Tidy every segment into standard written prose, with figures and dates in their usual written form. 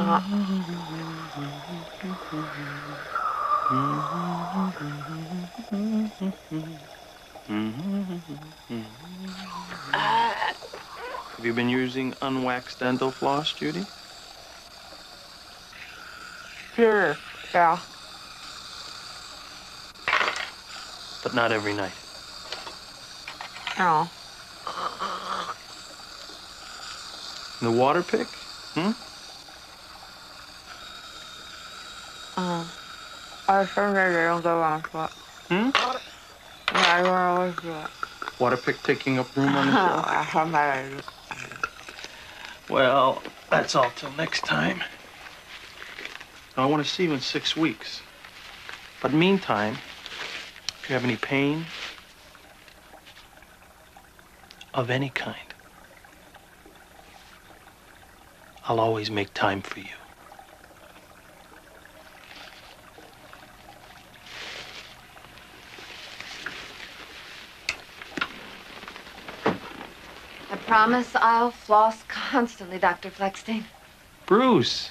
Have you been using unwaxed dental floss, Judy? Sure, yeah. But not every night. No. The water pick? I sure they don't go on foot. Yeah, I don't always do it. Water pick taking up room on the shelf? Somebody. Well, that's all till next time. I want to see you in 6 weeks. But meantime, if you have any pain of any kind, I'll always make time for you. I promise I'll floss constantly, Dr. Fleckstein. Bruce.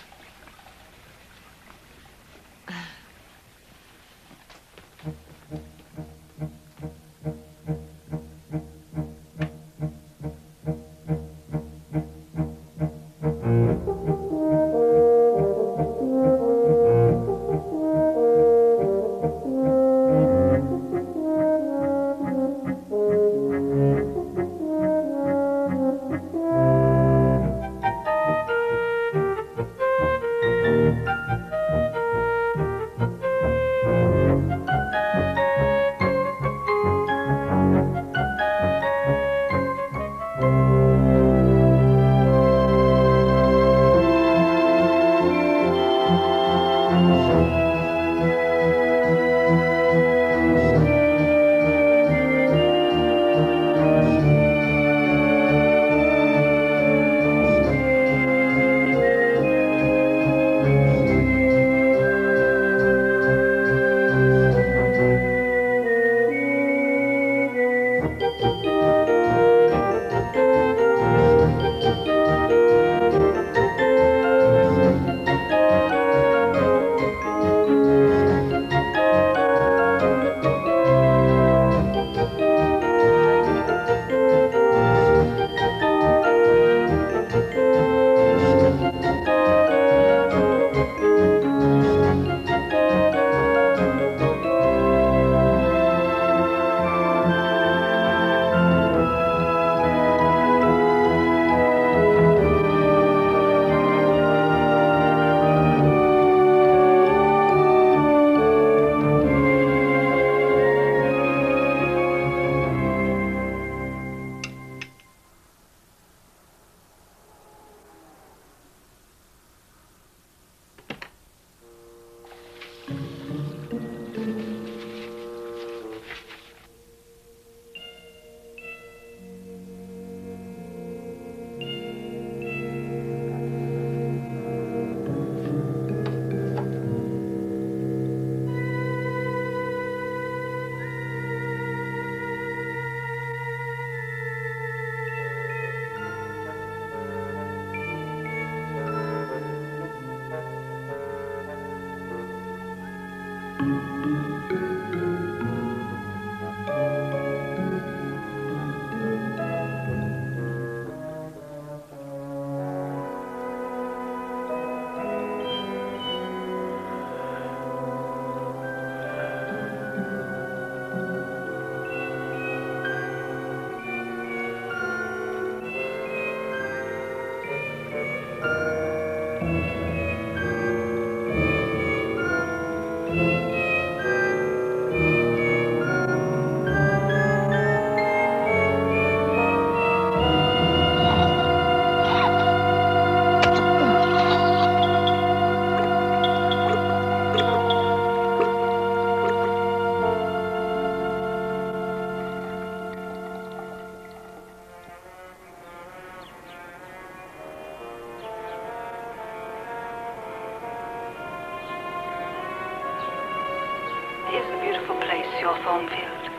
Here's the beautiful place, your Thornfield.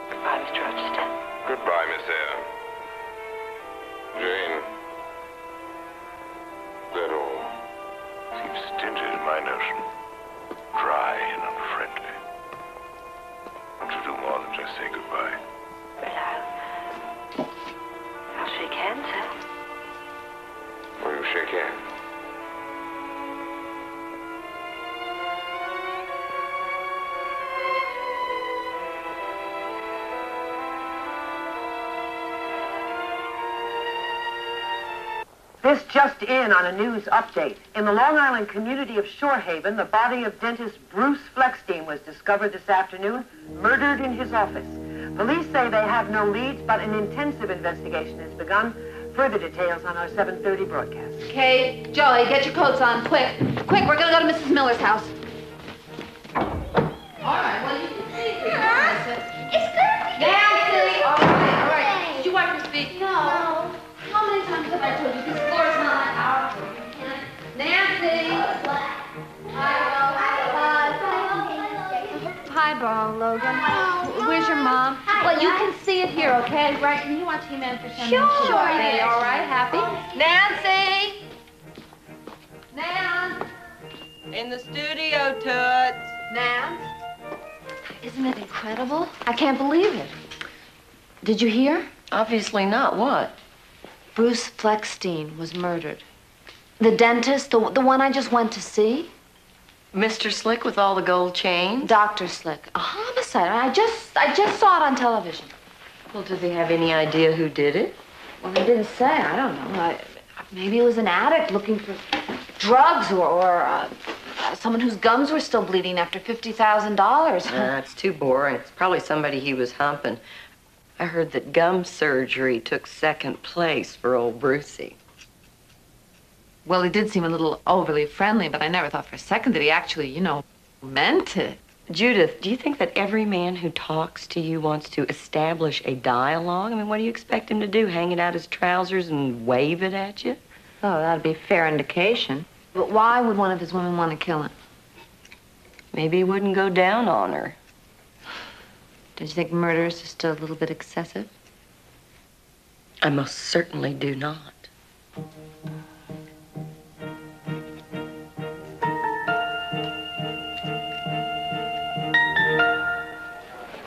Goodbye, Mr. Rochester. Goodbye, Miss Eyre. Jane, Seems stinted in my notion. Dry and unfriendly. Won't you do more than just say goodbye? Well, I'll shake hands, sir. Will you shake hands? This just in on a news update. In the Long Island community of Shorehaven, the body of dentist Bruce Fleckstein was discovered this afternoon, murdered in his office. Police say they have no leads, but an intensive investigation has begun. Further details on our 7:30 broadcast. Okay, Joey, get your coats on, quick. Quick, we're gonna go to Mrs. Miller's house. All right, well, you can see here. It's good. Nancy! All right. Did you wipe your feet? No. How many times have I told you this floor is not like ours? Nancy! Hi, Logan. Where's your mom? Well, you can see it here, okay? Right? Can you watch He-Man for 10 minutes? Sure. Okay, all right, happy? Nancy! Nan! In the studio, Toots. Nan? Isn't it incredible? I can't believe it. Did you hear? Obviously not. What? Bruce Fleckstein was murdered. The dentist, the one I just went to see. Mr. Slick with all the gold chains? Dr. Slick. A homicide. I just saw it on television. Well, do they have any idea who did it? Well, they didn't say. I don't know. Maybe it was an addict looking for drugs or someone whose gums were still bleeding after $50,000. That's too boring. It's probably somebody he was humping. I heard that gum surgery took second place for old Brucey. Well, he did seem a little overly friendly, but I never thought for a second that he actually, meant it. Judith, do you think that every man who talks to you wants to establish a dialogue? I mean, what do you expect him to do? Hang it out his trousers and wave it at you? Oh, that'd be a fair indication. But why would one of his women want to kill him? Maybe he wouldn't go down on her. Don't you think murder is just a little bit excessive? I most certainly do not.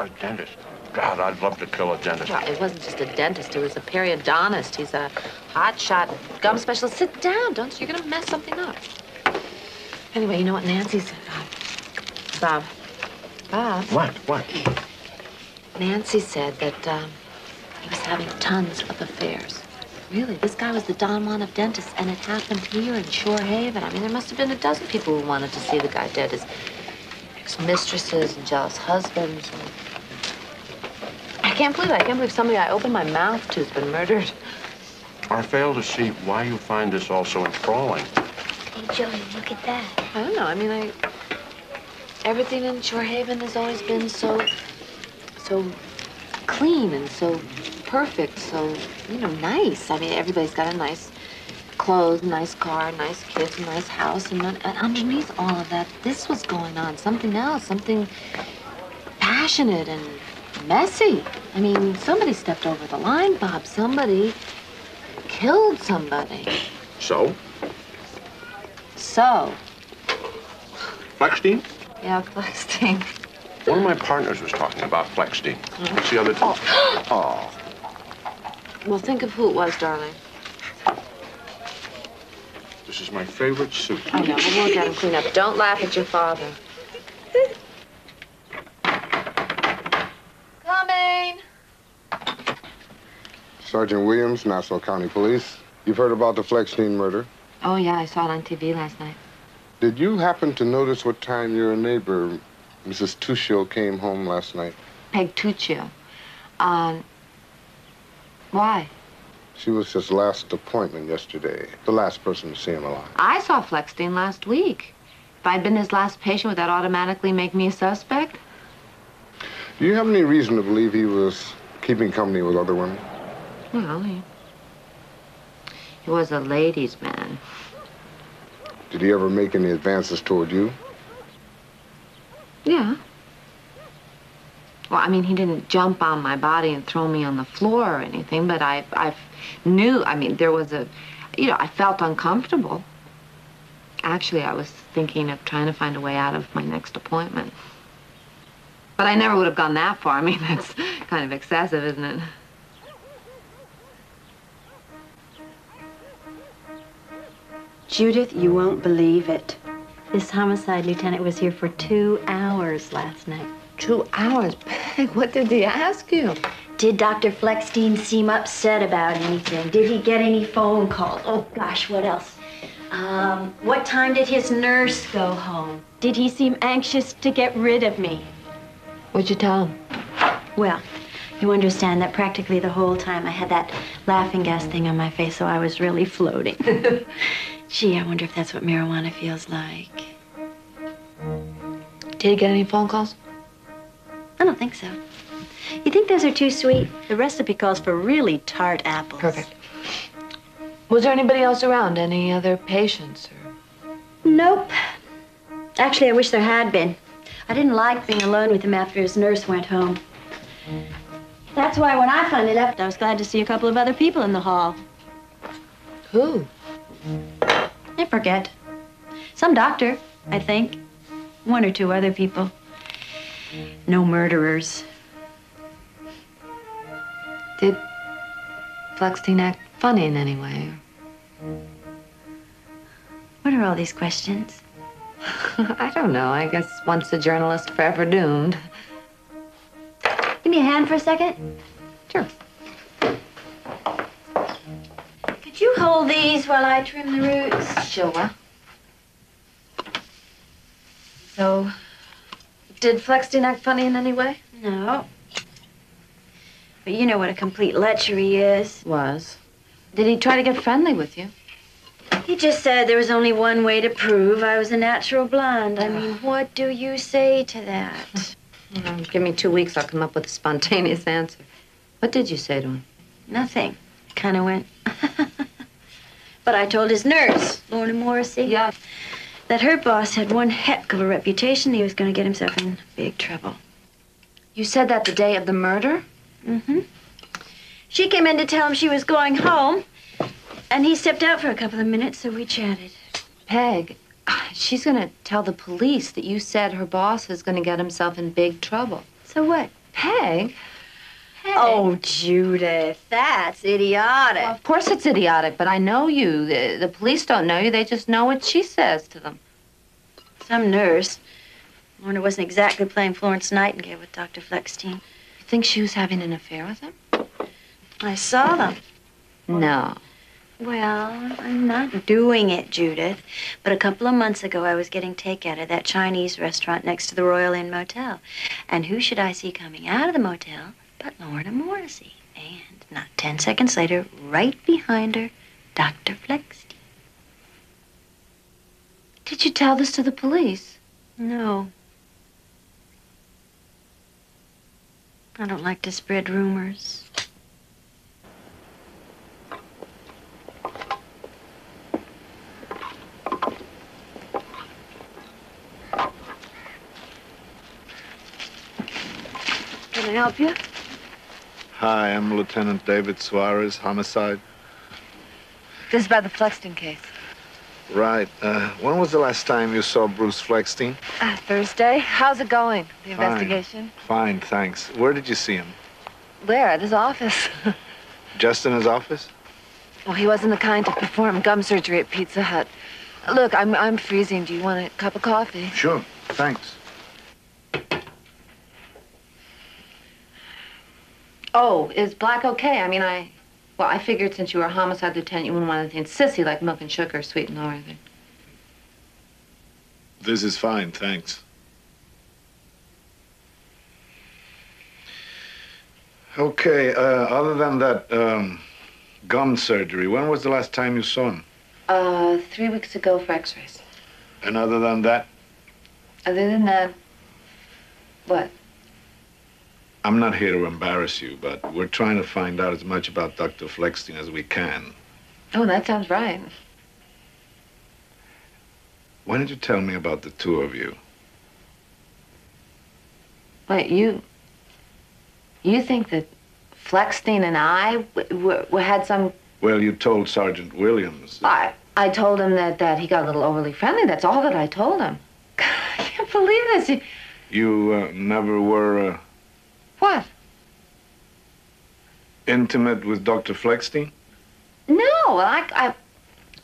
A dentist. God, I'd love to kill a dentist. Well, it wasn't just a dentist. It was a periodontist. He's a hotshot gum specialist. Sit down, don't you? You're going to mess something up. Anyway, you know what Nancy said? Bob. What? Nancy said that he was having tons of affairs. Really, this guy was the Don Juan of dentists, and it happened here in Shorehaven. I mean, there must have been a dozen people who wanted to see the guy dead. His ex-mistresses and jealous husbands. I can't believe somebody I opened my mouth to has been murdered. I fail to see why you find this all so enthralling. Hey, Joey, look at that. I don't know. I mean, everything in Shorehaven has always been so clean and so perfect, so, nice. I mean, everybody's got a nice clothes, nice car, nice kids, a nice house, and underneath all of that, this was going on, something else, something passionate and messy. I mean, somebody stepped over the line, Bob. Somebody killed somebody. So? So? Fleckstein? Yeah, Fleckstein. One of my partners was talking about Fleckstein. What's the other? Oh. Well, think of who it was, darling. This is my favorite suit. I know, but we'll get him cleaned up. Don't laugh at your father. Coming! Sergeant Williams, Nassau County Police. You've heard about the Fleckstein murder? Oh, yeah, I saw it on TV last night. Did you happen to notice what time your neighbor, Mrs. Tuccio, came home last night? Peg Tuccio. Why? She was his last appointment yesterday. The last person to see him alive. I saw Fleckstein last week. If I'd been his last patient, would that automatically make me a suspect? Do you have any reason to believe he was keeping company with other women? Well, he was a ladies' man. Did he ever make any advances toward you? Yeah. Well, I mean, he didn't jump on my body and throw me on the floor or anything, but I knew, I mean, there was I felt uncomfortable. Actually, I was thinking of trying to find a way out of my next appointment. But I never would have gone that far. I mean, that's kind of excessive, isn't it? Judith, you won't believe it. This homicide lieutenant was here for 2 hours last night. 2 hours? Peg, what did he ask you? Did Dr. Fleckstein seem upset about anything? Did he get any phone calls? Oh, gosh, what else? What time did his nurse go home? Did he seem anxious to get rid of me? What'd you tell him? Well, you understand that practically the whole time I had that laughing gas thing on my face, so I was really floating. Gee, I wonder if that's what marijuana feels like. Did he get any phone calls? I don't think so. You think those are too sweet? The recipe calls for really tart apples. Perfect. Was there anybody else around? Any other patients? Or... Nope. Actually, I wish there had been. I didn't like being alone with him after his nurse went home. That's why when I finally left, I was glad to see a couple of other people in the hall. Who? I forget. Some doctor, I think. 1 or 2 other people. No murderers. Did Fleckstein act funny in any way? What are all these questions? I don't know. I guess once a journalist, forever doomed. Give me a hand for a second. Sure. Could you hold these while I trim the roots? Sure. So, did Fleckstein act funny in any way? No. But you know what a complete lechery is. Was. Did he try to get friendly with you? He just said there was only one way to prove I was a natural blonde. I mean, what do you say to that? Give me 2 weeks, I'll come up with a spontaneous answer. What did you say to him? Nothing. Kind of went. But I told his nurse, Lorna Morrissey, Yeah. that her boss had one heck of a reputation. He was going to get himself in big trouble. You said that the day of the murder? Mm-hmm. She came in to tell him she was going home, and he stepped out for a couple of minutes, so we chatted. Peg, she's gonna tell the police that you said her boss is gonna get himself in big trouble. So what? Peg? Peg. Oh, Judith, that's idiotic. Well, of course it's idiotic, but I know you. The police don't know you. They just know what she says to them. Some nurse. Lorna wasn't exactly playing Florence Nightingale with Dr. Fleckstein. You think she was having an affair with him? I saw them. No. Well, I'm not doing it, Judith. But a couple of months ago, I was getting takeout at that Chinese restaurant next to the Royal Inn Motel. And who should I see coming out of the motel but Lorna Morrissey? And not 10 seconds later, right behind her, Dr. Fleckstein. Did you tell this to the police? No. I don't like to spread rumors. Can I help you? Hi, I'm Lieutenant David Suarez, homicide. This is about the Fleckstein case. Right. When was the last time you saw Bruce Fleckstein? Thursday. How's it going, the Fine. investigation? Fine, thanks. Where did you see him? Where? At his office. Just in his office? Well, he wasn't the kind to perform gum surgery at Pizza Hut. Look, I'm freezing. Do you want a cup of coffee? Sure, thanks. Oh, is black okay? I mean, I figured since you were a homicide lieutenant, you wouldn't want anything sissy like milk and sugar, sweet and low or anything. This is fine, thanks. Okay, other than that gum surgery, when was the last time you saw him? 3 weeks ago for x-rays. And other than that? Other than that, what? I'm not here to embarrass you, but we're trying to find out as much about Dr. Fleckstein as we can. Oh, that sounds right. Why don't you tell me about the two of you? Wait, you think that Fleckstein and I had some... Well, you told Sergeant Williams. I I told him that he got a little overly friendly. That's all that I told him. I can't believe this. You never were What? intimate with Dr. Fleckstein? No, I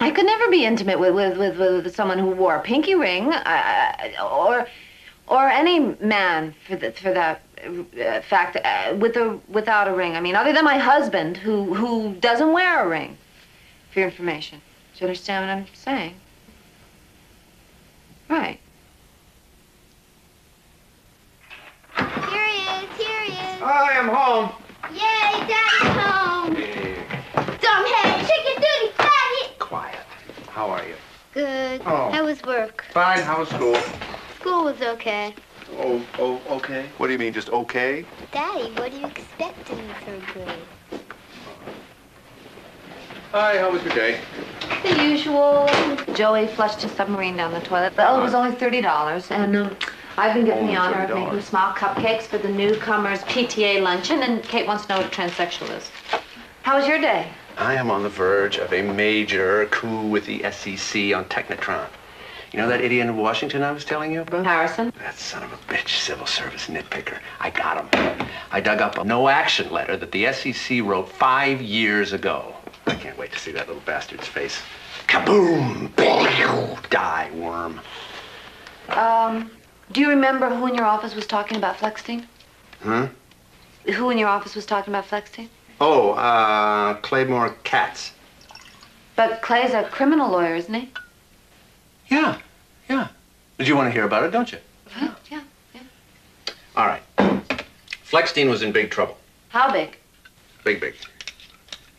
could never be intimate with someone who wore a pinky ring, or any man for that fact, without a ring. I mean, other than my husband, who doesn't wear a ring. For your information, do you understand what I'm saying? Right. Here he is, here he is. I am home. Yay, Daddy's home. Hey, Dumbhead, chicken duty, Daddy. quiet. How are you? Good. Oh. How was work? Fine. How was school? School was okay. Oh, okay. What do you mean, just okay? Daddy, what do you expect in the third grade? Hi, how was your day? The usual. Joey flushed his submarine down the toilet. Oh, it was only $30, and I've been getting the honor of making small cupcakes for the newcomers' PTA luncheon, and Kate wants to know what a transsexual is. How was your day? I am on the verge of a major coup with the SEC on Technotron. You know that idiot in Washington I was telling you about? Harrison? That son of a bitch, civil service nitpicker. I got him. I dug up a no-action letter that the SEC wrote 5 years ago. I can't wait to see that little bastard's face. Kaboom! Die, worm. Do you remember who in your office was talking about Fleckstein? Huh? Who in your office was talking about Fleckstein? Oh, Claymore Katz. But Clay's a criminal lawyer, isn't he? Yeah. But you want to hear about it, don't you? Yeah. All right. Fleckstein was in big trouble. How big? Big.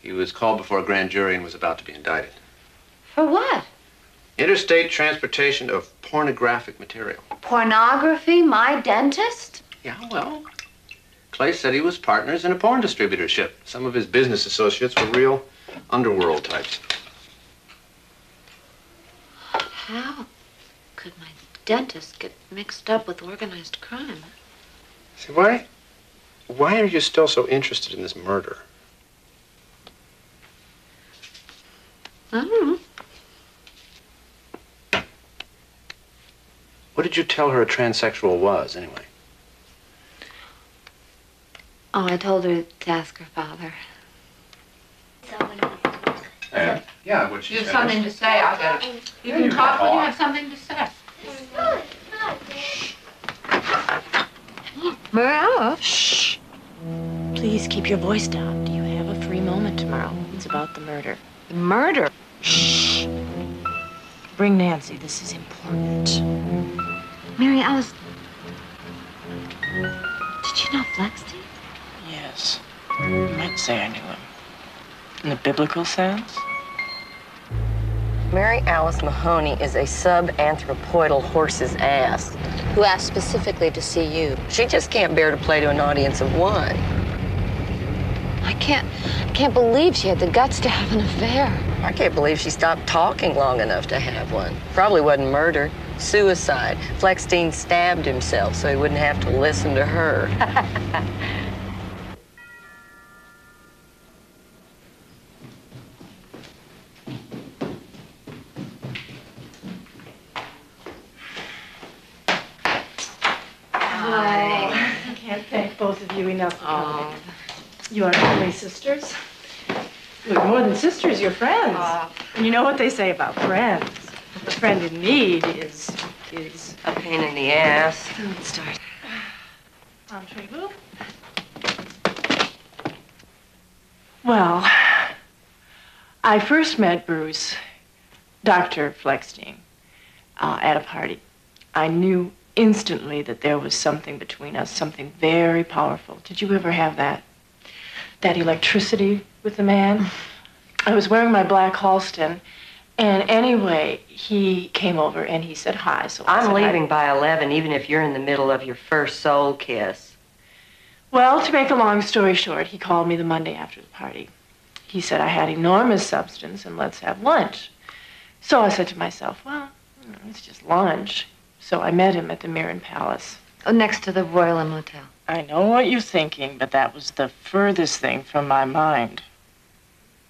He was called before a grand jury and was about to be indicted. For what? Interstate transportation of pornographic material. Pornography? My dentist? Yeah, well, Clay said he was partners in a porn distributorship. Some of his business associates were real underworld types. How could my dentist get mixed up with organized crime? See, why are you still so interested in this murder? I don't know. What did you tell her a transsexual was, anyway? Oh, I told her to ask her father. Yeah, what she You have said. something to say, I got it. You can talk when you have something to say. Mirella. Shh. Please keep your voice down. Do you have a free moment tomorrow? It's about the murder. Murder? Shh. Bring Nancy. This is important. Mary Alice. Did you know Fleckstein? Yes. You might say I knew him. In the biblical sense? Mary Alice Mahoney is a sub-anthropoidal horse's ass. Who asked specifically to see you? She just can't bear to play to an audience of one. I can't believe she had the guts to have an affair. I can't believe she stopped talking long enough to have one. Probably wasn't murder. Suicide. Fleckstein stabbed himself so he wouldn't have to listen to her. I can't thank both of you enough for coming. You are only sisters. You're more than sisters, you're friends. And you know what they say about friends. A friend in need is A pain in the ass. Let's start. Entree-vous. Well, I first met Bruce, Dr. Fleckstein, at a party. I knew instantly that there was something between us, something very powerful. Did you ever have that? That electricity with the man? I was wearing my black Halston, and anyway, he came over and he said hi. So I I'm said leaving hi. by 11, even if you're in the middle of your first soul kiss. Well, to make a long story short, he called me the Monday after the party. He said I had enormous substance and let's have lunch. So I said to myself, well, it's just lunch. So I met him at the Mirren Palace. Oh, next to the Royal Inn Motel. I know what you're thinking, but that was the furthest thing from my mind.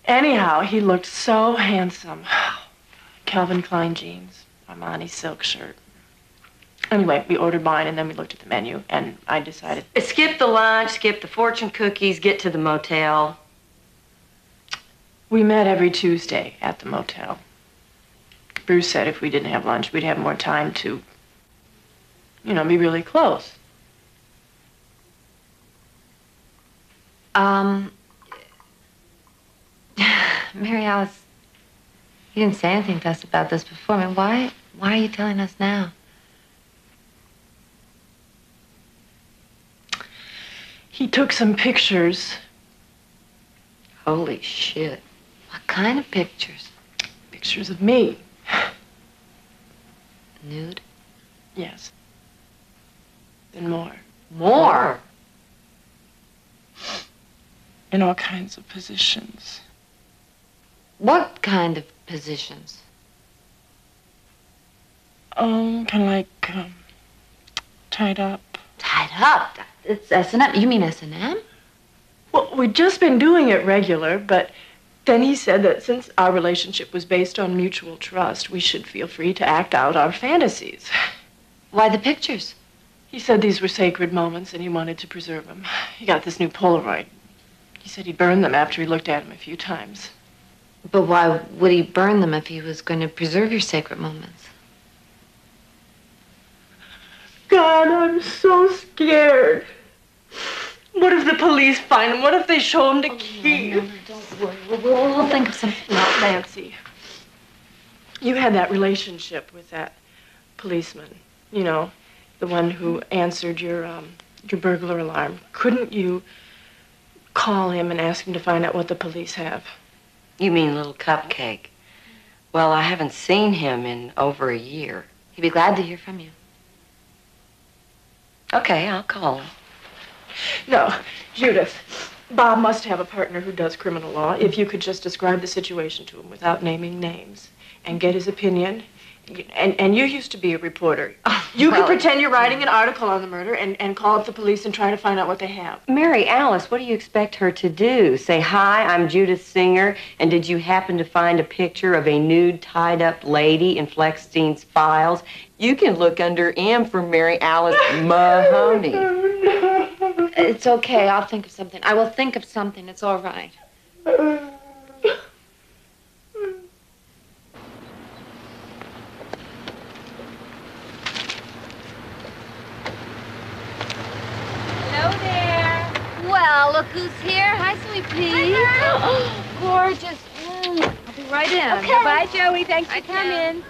Anyhow, he looked so handsome. Calvin Klein jeans, Armani silk shirt. Anyway, we ordered mine, and then we looked at the menu, and I decided... Skip the lunch, skip the fortune cookies, get to the motel. We met every Tuesday at the motel. Bruce said if we didn't have lunch, we'd have more time to, be really close. Mary Alice, you didn't say anything to us about this before. I mean, why are you telling us now? He took some pictures. Holy shit. What kind of pictures? Pictures of me. Nude? Yes. And more. More? In all kinds of positions. What kind of positions? Oh, kind of like, tied up. Tied up? It's S&M. You mean S&M? Well, we'd just been doing it regular, but then he said that since our relationship was based on mutual trust, we should feel free to act out our fantasies. Why the pictures? He said these were sacred moments and he wanted to preserve them. He got this new Polaroid. He said he'd burn them after he looked at them a few times. But why would he burn them if he was going to preserve your sacred moments? God, I'm so scared. What if the police find him? What if they show him to Keith? No, don't worry. We'll think of something. No, Nancy. You had that relationship with that policeman. The one who answered your burglar alarm. Couldn't you call him and ask him to find out what the police have? You mean Little Cupcake? Well, I haven't seen him in over a year. He'd be glad to hear from you. Okay, I'll call him. No, Judith. Bob must have a partner who does criminal law. If you could just describe the situation to him without naming names and get his opinion. And you used to be a reporter. You could pretend you're writing an article on the murder and call up the police and try to find out what they have. Mary Alice, what do you expect her to do? Say, hi, I'm Judith Singer, and did you happen to find a picture of a nude, tied-up lady in Fleckstein's files? You can look under M for Mary Alice Mahoney. It's okay. I'll think of something. I will think of something. It's all right. Hello there. Well, look who's here. Hi, sweet pea. Oh, gorgeous. I'll be right in. Okay. Bye, Joey. Thanks for coming.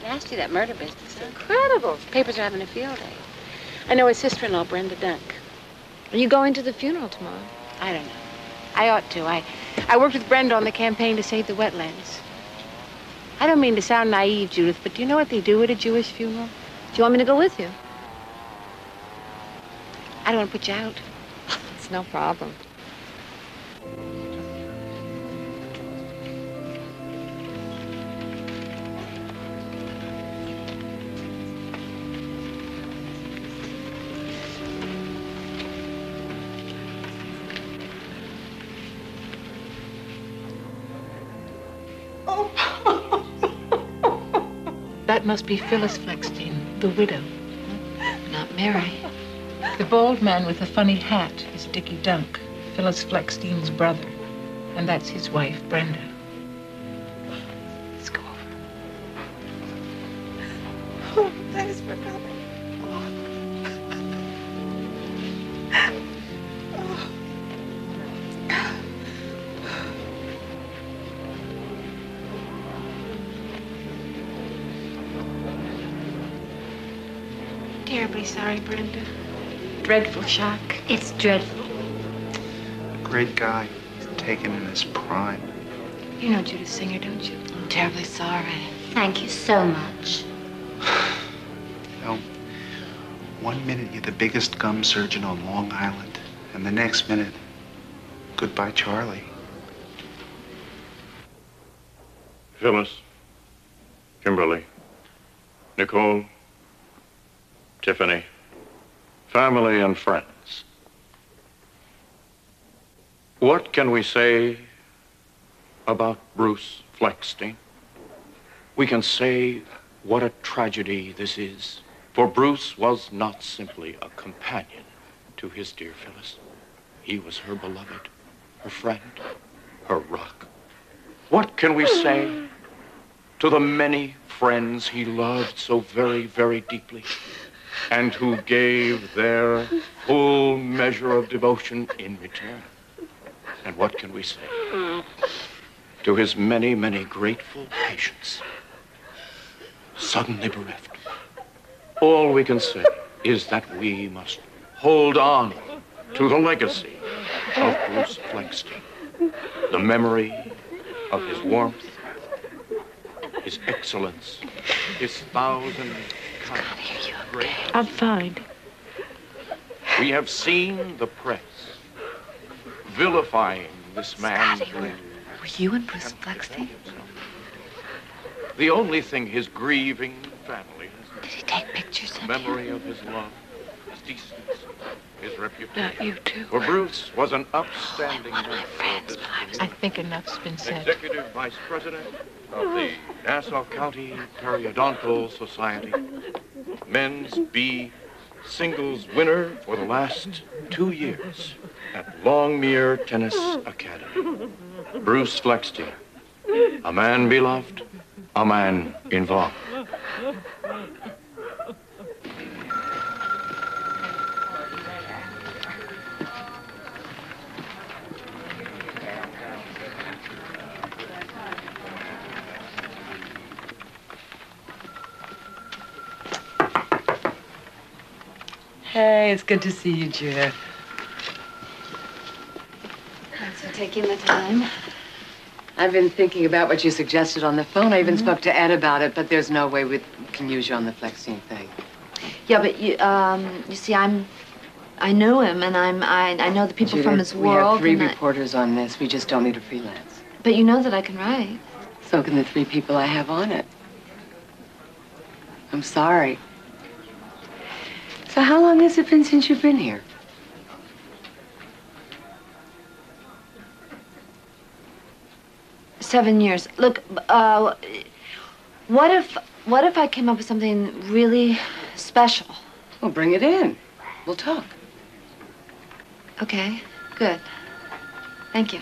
Nasty, that murder business, huh? Incredible. Papers are having a field day. I know his sister-in-law, Brenda Dunk. Are you going to the funeral tomorrow? I don't know. I ought to. I worked with Brenda on the campaign to save the wetlands. I don't mean to sound naive, Judith, but do you know what they do at a Jewish funeral? Do you want me to go with you? I don't want to put you out. It's no problem. That must be Phyllis Fleckstein, the widow. Not Mary. The bald man with the funny hat is Dickie Dunk, Phyllis Fleckstein's brother. And that's his wife, Brenda. Let's go over. Oh, thanks for coming. Terribly sorry, Brenda. Dreadful shock. It's dreadful. A great guy. He's taken in his prime. You know Judith Singer, don't you? I'm terribly sorry. Thank you so much. You know, 1 minute you're the biggest gum surgeon on Long Island, and the next minute, goodbye, Charlie. Phyllis, Kimberly, Nicole, Tiffany, family and friends. What can we say about Bruce Fleckstein? we can say what a tragedy this is. For Bruce was not simply a companion to his dear Phyllis. He was her beloved, her friend, her rock. What can we say to the many friends he loved so very, very deeply, and who gave their full measure of devotion in return? And what can we say to his many, many grateful patients, suddenly bereft? All we can say is that we must hold on to the legacy of Bruce Fleckstein, the memory of his warmth, his excellence, his thousand kindness. I'm fine. We have seen the press vilifying this man. Were you and Bruce Fleckstein? The only thing his grieving family has Did he take pictures of memory of his love, his decency, his reputation. Not you too. For Bruce was an upstanding member of this I think enough's been said. Executive Vice President of the Nassau County Periodontal Society, Men's B singles winner for the last 2 years at Longmere Tennis Academy. Bruce Fleckstein, a man beloved, a man involved. Hey, it's good to see you, Judith. Thanks for taking the time. I've been thinking about what you suggested on the phone. I even spoke to Ed about it, but there's no way we can use you on the Fleckstein thing. Yeah, but you see, I know him, and I know the people Judith, from his world. we have 3 and reporters on this. We just don't need a freelance. but you know that I can write. So can the 3 people I have on it. I'm sorry. So how long has it been since you've been here? Seven years. Look, what if I came up with something really special? Well, bring it in. We'll talk. Okay, good. Thank you.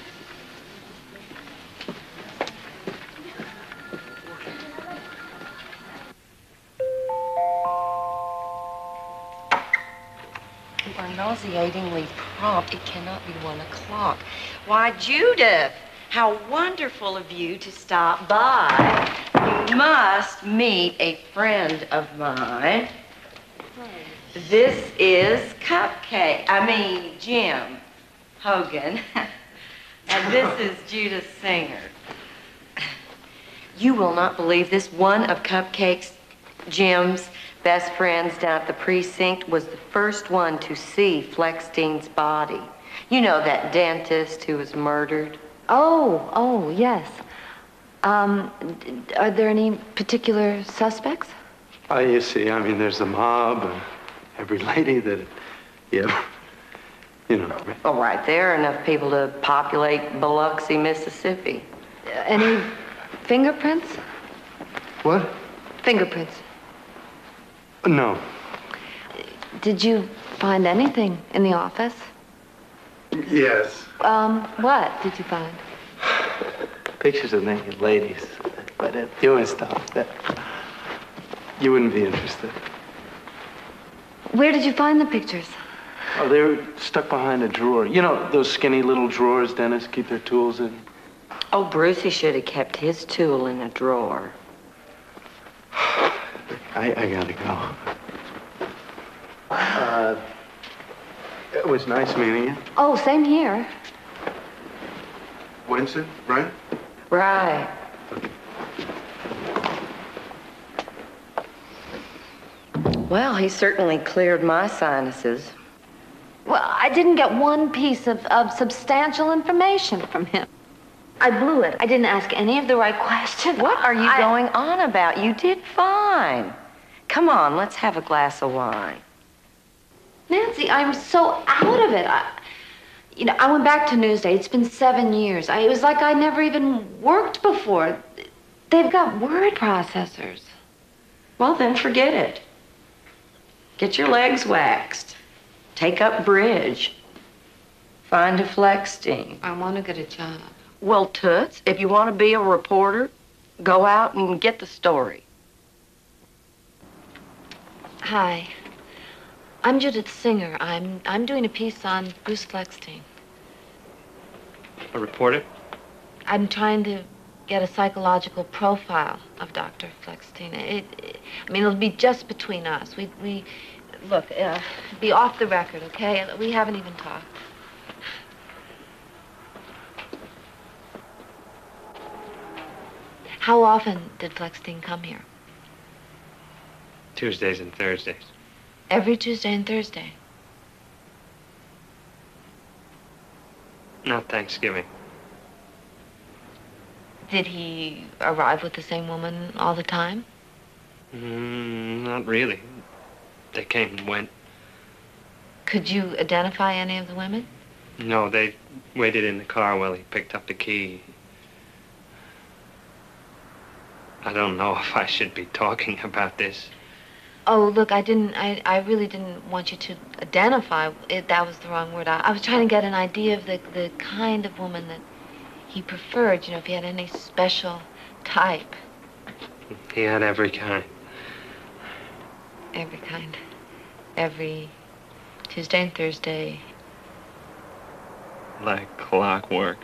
You are nauseatingly prompt. It cannot be 1 o'clock. Why, Judith, how wonderful of you to stop by. You must meet a friend of mine. This is Jim Hogan. And this is Judith Singer. You will not believe this. One of Jim's best friends down at the precinct was the first one to see Fleckstein's body. You know, that dentist who was murdered? Oh, yes. Are there any particular suspects? You see, I mean, there's the mob and every lady that, you know. Oh, right there, enough people to populate Biloxi, Mississippi. Any fingerprints? What? Fingerprints. No. Did you find anything in the office? Yes. What did you find? Pictures of naked ladies, but doing stuff that you wouldn't be interested. Where did you find the pictures? Oh, they were stuck behind a drawer. You know, those skinny little drawers dentists keep their tools in? Oh, Brucey should have kept his tool in a drawer. I gotta go. It was nice meeting you. Oh, same here. Wednesday, right? Right. Well, he certainly cleared my sinuses. Well, I didn't get one piece of substantial information from him. I blew it. I didn't ask any of the right questions. What are you going on about? You did fine. Come on, let's have a glass of wine. Nancy, I'm so out of it. I went back to Newsday. It's been 7 years. It was like I never even worked before. They've got word processors. Well, then forget it. Get your legs waxed. Take up bridge. Find a Fleckstein. I want to get a job. Well, Toots, if you want to be a reporter, go out and get the story. Hi. I'm Judith Singer. I'm doing a piece on Bruce Fleckstein. A reporter? I'm trying to get a psychological profile of Dr. Fleckstein. I mean, it'll be just between us. We look, be off the record, okay? We haven't even talked. How often did Fleckstein come here? Tuesdays and Thursdays. Every Tuesday and Thursday. Not Thanksgiving. Did he arrive with the same woman all the time? Not really. They came and went. Could you identify any of the women? No, they waited in the car while he picked up the key. I don't know if I should be talking about this. Oh, look, I really didn't want you to identify it. That was the wrong word. I was trying to get an idea of the kind of woman that he preferred, you know, if he had any special type. He had every kind. Every kind. Every Tuesday and Thursday. Like clockwork.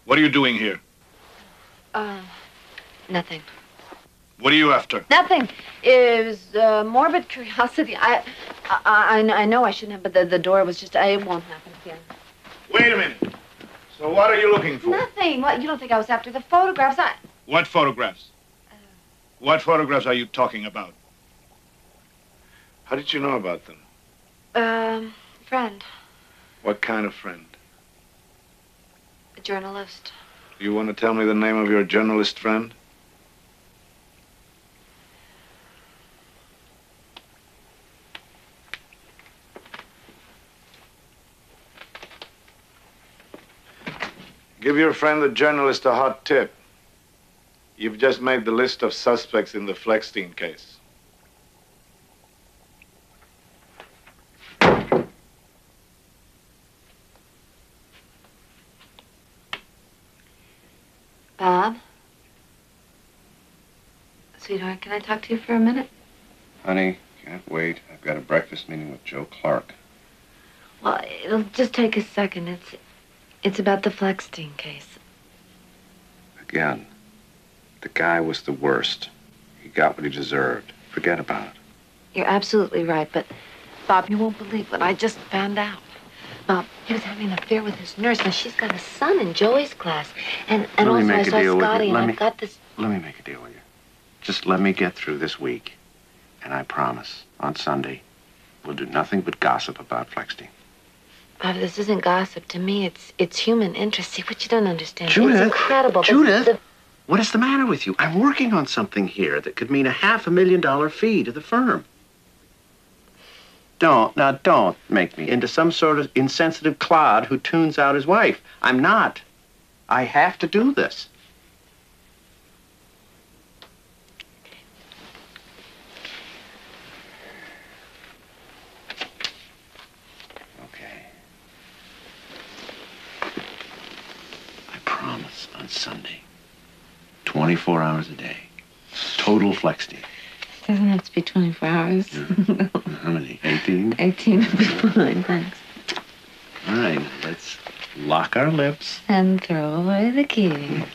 What are you doing here? Nothing. What are you after? Nothing. It was morbid curiosity. I know I shouldn't have, but the door was just, it won't happen again. Wait a minute. So what are you looking for? Nothing. What, you don't think I was after the photographs? What photographs? What photographs are you talking about? How did you know about them? Friend. What kind of friend? A journalist. You want to tell me the name of your journalist friend? Give your friend the journalist a hot tip. You've just made the list of suspects in the Fleckstein case. Bob? Sweetheart, can I talk to you for a minute? Honey, can't wait. I've got a breakfast meeting with Joe Clark. Well, it'll just take a second. It's about the Fleckstein case. Again, the guy was the worst. He got what he deserved. Forget about it. You're absolutely right, but Bob, you won't believe what I just found out. Bob, he was having an affair with his nurse. Now, she's got a son in Joey's class. And also I saw Scotty, and I've got this... Let me make a deal with you. Just let me get through this week, and I promise, on Sunday, we'll do nothing but gossip about Fleckstein. Bob, this isn't gossip. To me, it's human interest. See, what you don't understand. Judith, it's incredible. Judith, what is the matter with you? I'm working on something here that could mean a $500,000 fee to the firm. Don't make me into some sort of insensitive clod who tunes out his wife. I'm not. I have to do this. Okay. I promise on Sunday, 24 hours a day, total Fleckstein. Doesn't have to be 24 hours. How many? 18? 18 would be fine, thanks. All right, let's lock our lips. And throw away the key.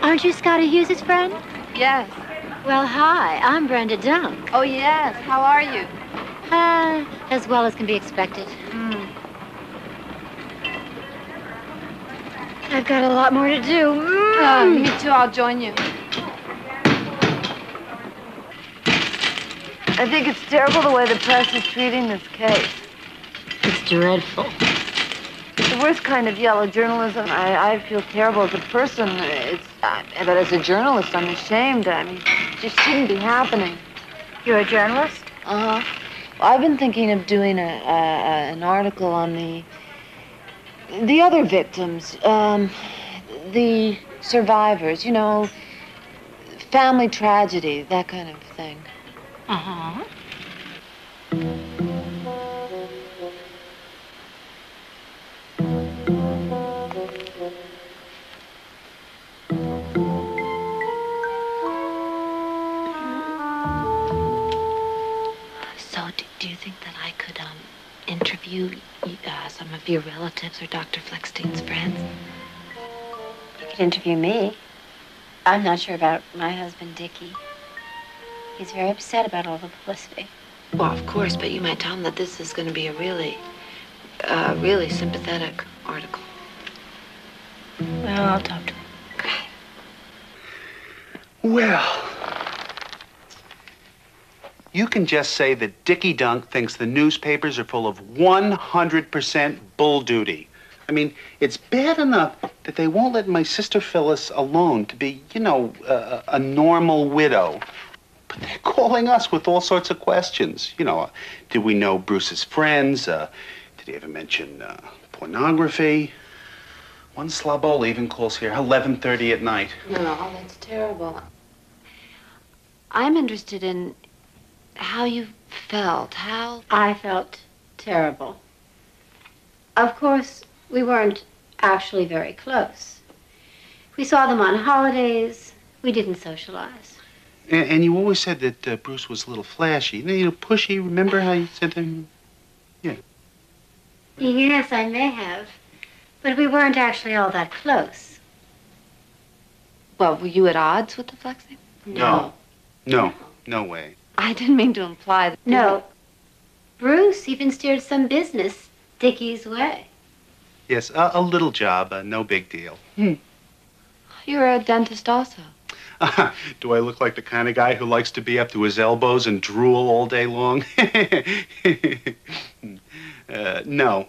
Aren't you Scotty Hughes' friend? Yes. Well, hi. I'm Brenda Dunk. Oh, yes. How are you? As well as can be expected. I've got a lot more to do. Me too. I'll join you. I think it's terrible the way the press is treating this case. It's dreadful. It's the worst kind of yellow journalism. I feel terrible as a person. But as a journalist, I'm ashamed. I mean, it just shouldn't be happening. You're a journalist? Well, I've been thinking of doing an article on the other victims, the survivors, you know, family tragedy, that kind of thing. Uh-huh. So, do you think that I could interview some of your relatives or Dr. Fleckstein's friends? You could interview me. I'm not sure about my husband, Dickie. He's very upset about all the publicity. Well, of course, but you might tell him that this is going to be a really sympathetic article. Well, I'll talk to him. Well, you can just say that Dickie Dunk thinks the newspapers are full of 100% bull duty. I mean, it's bad enough that they won't let my sister Phyllis alone to be, you know, a normal widow. But they're calling us with all sorts of questions. You know, did we know Bruce's friends? Did he ever mention pornography? One slobola even calls here 11:30 at night. No, that's terrible. I'm interested in how you felt, how... I felt terrible. Of course, we weren't actually very close. We saw them on holidays. We didn't socialize. And you always said that Bruce was a little flashy. You know, pushy. Remember how you said to him? Yeah. Yes, I may have. But we weren't actually all that close. Well, were you at odds with the Fleckstein? No, no way. I didn't mean to imply that... No. Bruce even steered some business Dickie's way. Yes, a little job, no big deal. You're a dentist also. Do I look like the kind of guy who likes to be up to his elbows and drool all day long? No.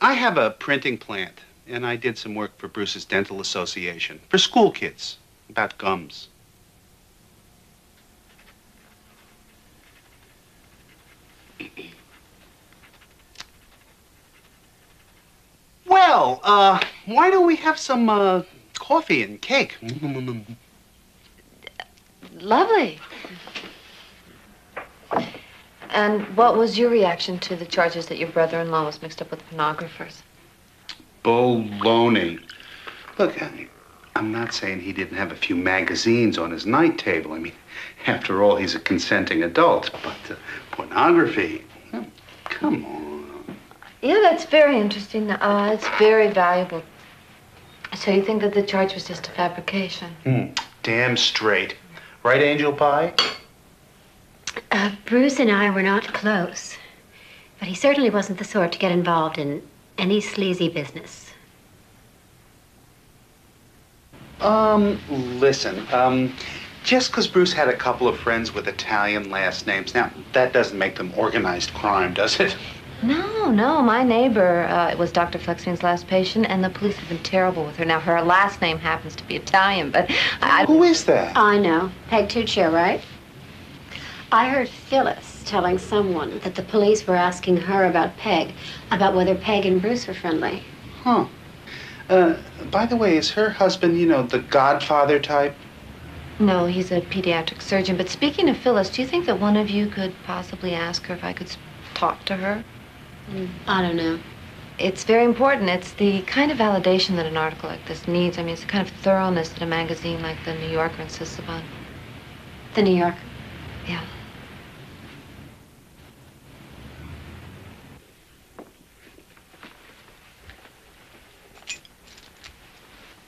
I have a printing plant, and I did some work for Bruce's Dental Association, for school kids, about gums. Well, why don't we have some coffee and cake? Lovely. And what was your reaction to the charges that your brother-in-law was mixed up with pornographers? Baloney. Look, I'm not saying he didn't have a few magazines on his night table. I mean, after all, he's a consenting adult. But pornography, come on. Yeah, that's very interesting. It's very valuable. So you think that the charge was just a fabrication? Damn straight. Right, Angel Pie? Bruce and I were not close, but he certainly wasn't the sort to get involved in any sleazy business. Listen, just because Bruce had a couple of friends with Italian last names, now, that doesn't make them organized crime, does it? No. My neighbor was Dr. Flexstein's last patient, and the police have been terrible with her. Now, her last name happens to be Italian, but Who is that? I know. Peg Tuccio, right? I heard Phyllis telling someone that the police were asking her about Peg, about whether Peg and Bruce were friendly. Huh. By the way, is her husband, the Godfather type? No, he's a pediatric surgeon. But speaking of Phyllis, do you think that one of you could possibly ask her if I could talk to her? I don't know. It's very important. It's the kind of validation that an article like this needs. I mean, it's the kind of thoroughness that a magazine like the New Yorker insists upon. The New Yorker? Yeah.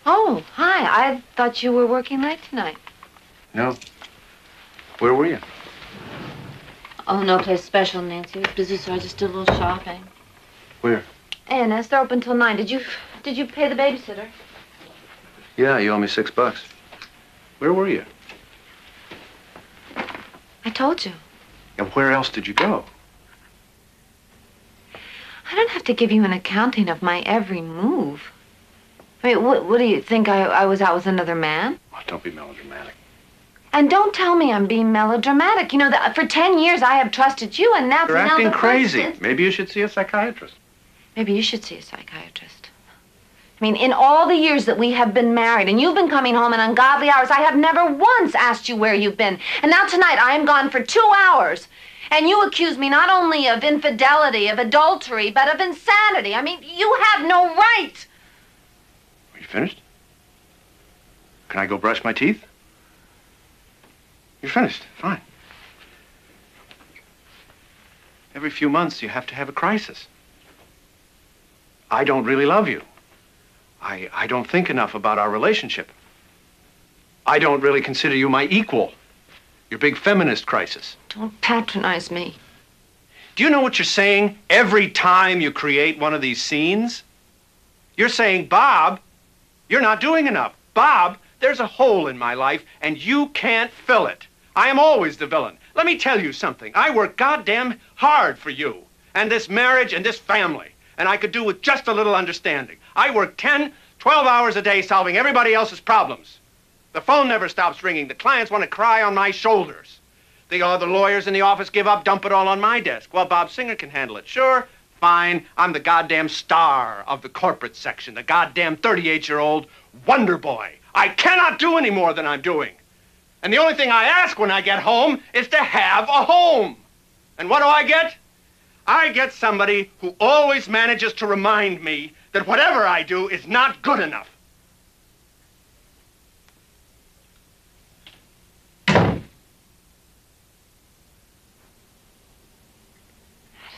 Oh, hi. I thought you were working late tonight. No. Where were you? Oh, no place special, Nancy. I was busy, so I just did a little shopping. Where? A&S, they're open till 9. Did you pay the babysitter? Yeah, you owe me $6. Where were you? I told you. And where else did you go? I don't have to give you an accounting of my every move. I mean, what do you think? I was out with another man? Oh, don't be melodramatic. And don't tell me I'm being melodramatic. You know, that for 10 years I have trusted you, and that's You're now acting the crazy. first Maybe you should see a psychiatrist. Maybe you should see a psychiatrist. I mean, in all the years that we have been married, and you've been coming home in ungodly hours, I have never once asked you where you've been. And now tonight I am gone for 2 hours. And you accuse me not only of infidelity, of adultery, but of insanity. I mean, you have no right. Are you finished? Can I go brush my teeth? You're finished. Fine. Every few months you have to have a crisis. I don't really love you. I don't think enough about our relationship. I don't really consider you my equal. Your big feminist crisis. Don't patronize me. Do you know what you're saying every time you create one of these scenes? You're saying, Bob, you're not doing enough. Bob, there's a hole in my life, and you can't fill it. I am always the villain. Let me tell you something. I work goddamn hard for you, and this marriage, and this family, and I could do with just a little understanding. I work 10, 12 hours a day solving everybody else's problems. The phone never stops ringing. The clients want to cry on my shoulders. The lawyers in the office give up, dump it all on my desk. Well, Bob Singer can handle it. Sure, fine. I'm the goddamn star of the corporate section, the goddamn 38-year-old wonder boy. I cannot do any more than I'm doing. And the only thing I ask when I get home is to have a home. And what do I get? I get somebody who always manages to remind me that whatever I do is not good enough. Does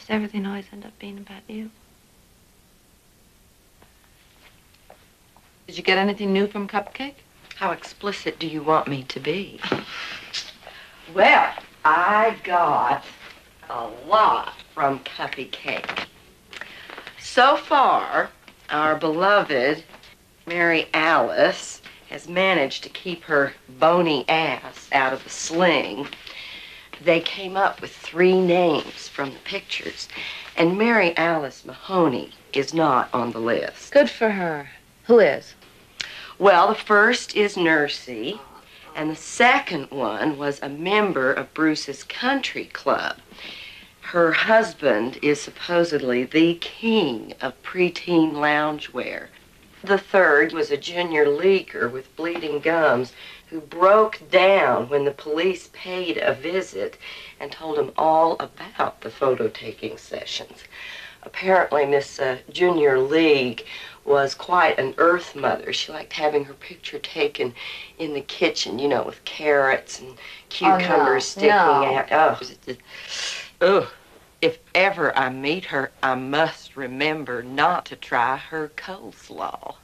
everything always end up being about you? Did you get anything new from Cupcake? How explicit do you want me to be? Well, I got a lot from Cuppy Cake. So far, our beloved Mary Alice has managed to keep her bony ass out of the sling. They came up with 3 names from the pictures, and Mary Alice Mahoney is not on the list. Good for her. Who is? Well, the first is Nursey, and the second one was a member of Bruce's country club. Her husband is supposedly the king of preteen loungewear. The third was a junior leaguer with bleeding gums who broke down when the police paid a visit and told him all about the photo-taking sessions. Apparently, Miss Junior League was quite an earth mother. She liked having her picture taken in the kitchen, you know, with carrots and cucumbers sticking out. Oh, if ever I meet her, I must remember not to try her coleslaw.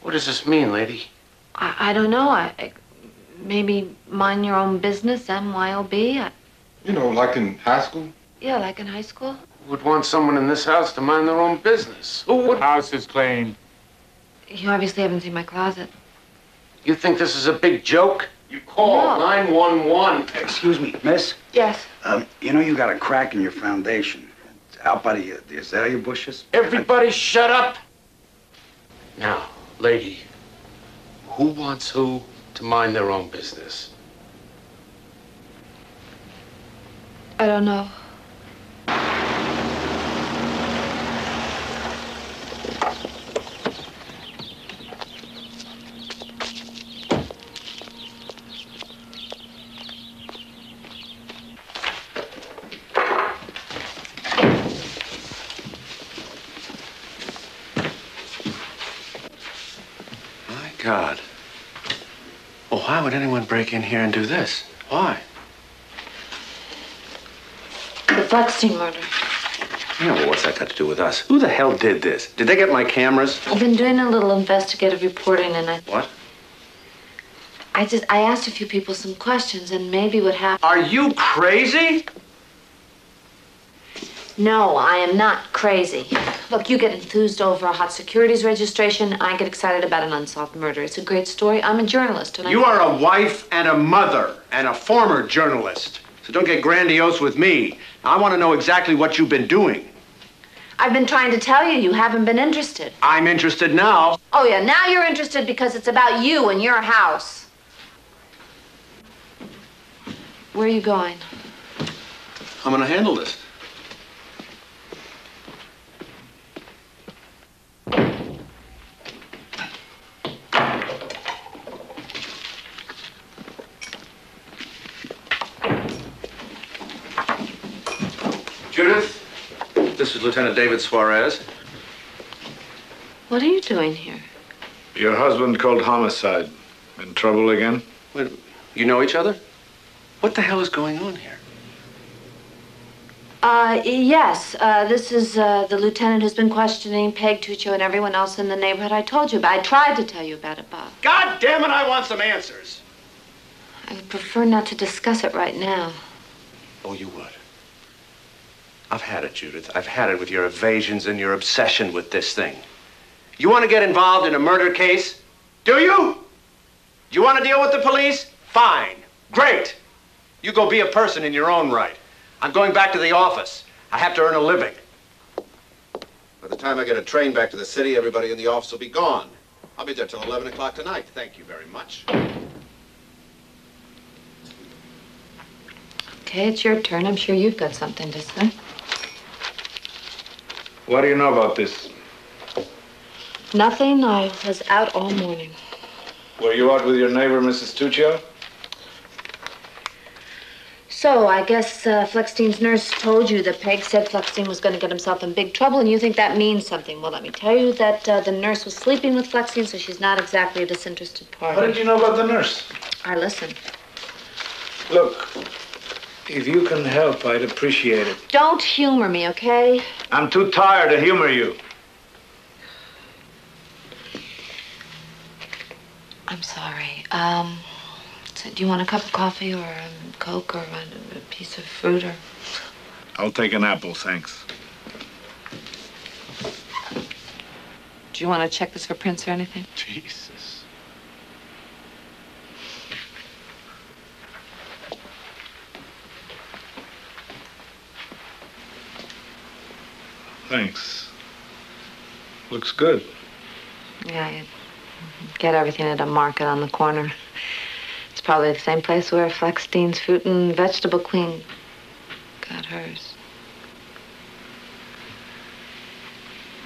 What does this mean, lady? I don't know. Maybe mind your own business, MYOB. You know, like in high school? Yeah, like in high school. Would want someone in this house to mind their own business. Who would? House is clean. You obviously haven't seen my closet. You think this is a big joke? You call 911. Excuse me, miss? Yes. You know you got a crack in your foundation. Out by the azalea bushes? Everybody shut up. Now, lady, who wants who to mind their own business? I don't know. God. Well, why would anyone break in here and do this? Why? The Fleckstein murder. Yeah, well, what's that got to do with us? Who the hell did this? Did they get my cameras? I've been doing a little investigative reporting and What? I asked a few people some questions and maybe what happened. Are you crazy? No, I am not crazy. Look, you get enthused over a hot securities registration. I get excited about an unsolved murder. It's a great story. I'm a journalist. And You are a wife and a mother and a former journalist. So don't get grandiose with me. I want to know exactly what you've been doing. I've been trying to tell you. You haven't been interested. I'm interested now. Oh, yeah, now you're interested because it's about you and your house. Where are you going? I'm going to handle this. Judith, this is Lieutenant David Suarez. What are you doing here? Your husband called homicide. In trouble again? Wait, you know each other? What the hell is going on here? Yes. This is the lieutenant who's been questioning Peg Tuccio and everyone else in the neighborhood. I told you about. I tried to tell you about it, Bob. God damn it, I want some answers. I would prefer not to discuss it right now. Oh, you would? I've had it, Judith. I've had it with your evasions and your obsession with this thing. You want to get involved in a murder case? Do you? Do you want to deal with the police? Fine. Great. You go be a person in your own right. I'm going back to the office. I have to earn a living. By the time I get a train back to the city, everybody in the office will be gone. I'll be there till 11 o'clock tonight. Thank you very much. Okay, it's your turn. I'm sure you've got something to say. What do you know about this? Nothing. I was out all morning. Were you out with your neighbor, Mrs. Tuccio? So, I guess Fleckstein's nurse told you that Peg said Fleckstein was going to get himself in big trouble, and you think that means something. Well, let me tell you that the nurse was sleeping with Fleckstein, so she's not exactly a disinterested party. How did you know about the nurse? I listened. Look, if you can help, I'd appreciate it. Don't humor me, okay? I'm too tired to humor you. I'm sorry. So do you want a cup of coffee or a Coke or a piece of fruit or... I'll take an apple, thanks. Do you want to check this for prints or anything? Jesus. Thanks. Looks good. Yeah, you get everything at a market on the corner. It's probably the same place where Fleckstein's fruit and vegetable queen got hers.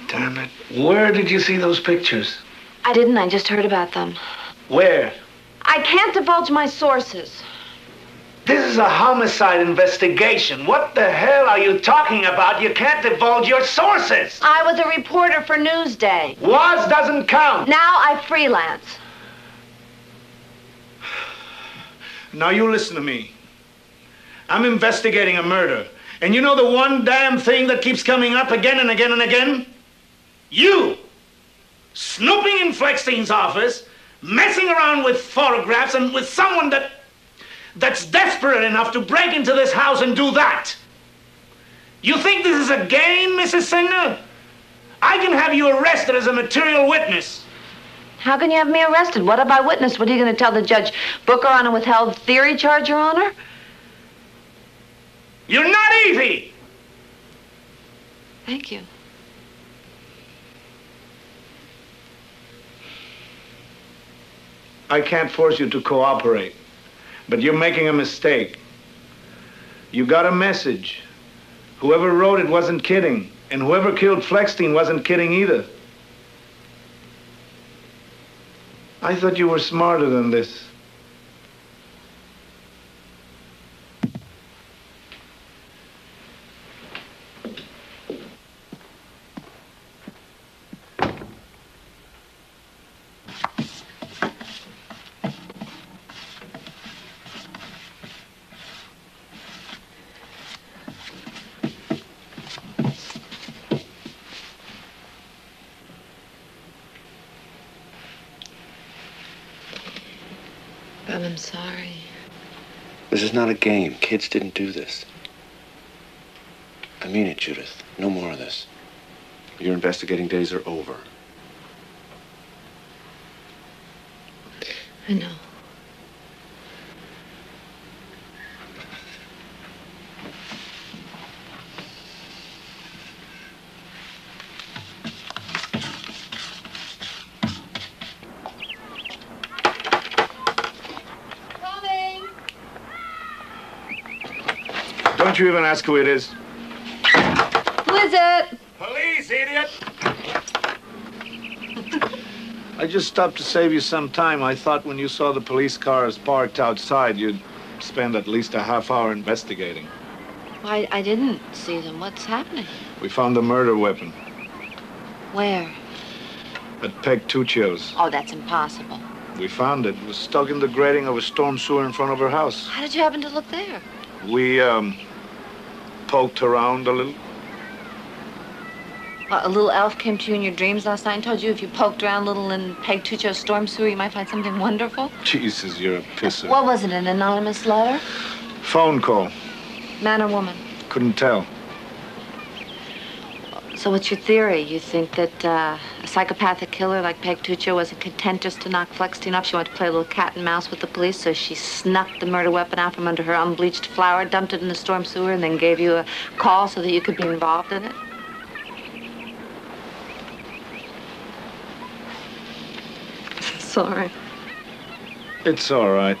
Damn it. Where did you see those pictures? I didn't. I just heard about them. Where? I can't divulge my sources. This is a homicide investigation. What the hell are you talking about? You can't divulge your sources. I was a reporter for Newsday. Was doesn't count. Now I freelance. Now you listen to me. I'm investigating a murder. And you know the one damn thing that keeps coming up again and again and again? You! Snooping in Fleckstein's office, messing around with photographs and with someone that's desperate enough to break into this house and do that. You think this is a game, Mrs. Singer? I can have you arrested as a material witness. How can you have me arrested? What have I witnessed? What are you going to tell the judge? Booker on a withheld theory charge, Your Honor? You're not easy! Thank you. I can't force you to cooperate, but you're making a mistake. You got a message. Whoever wrote it wasn't kidding, and whoever killed Fleckstein wasn't kidding either. I thought you were smarter than this. But I'm sorry. This is not a game. Kids didn't do this. I mean it, Judith. No more of this. Your investigating days are over. I know. Don't you even ask who it is. Who is it? Police, idiot! I just stopped to save you some time. I thought when you saw the police cars parked outside, you'd spend at least a half hour investigating. I didn't see them. What's happening? We found a murder weapon Where? at Peg Tuccio's. Oh, that's impossible. We found it. It was stuck in the grating of a storm sewer in front of her house. How did you happen to look there? We, poked around a little. Well, a little elf came to you in your dreams last night and told you if you poked around a little in Peg Tuccio's storm sewer, you might find something wonderful? Jesus, you're a pisser. What was it, an anonymous letter? Phone call. Man or woman? Couldn't tell. So what's your theory? You think that a psychopathic killer like Peg Tuccio wasn't content just to knock Fleckstein up? She wanted to play a little cat and mouse with the police, so she snuck the murder weapon out from under her unbleached flower, dumped it in the storm sewer, and then gave you a call so that you could be involved in it? Sorry. It's all right.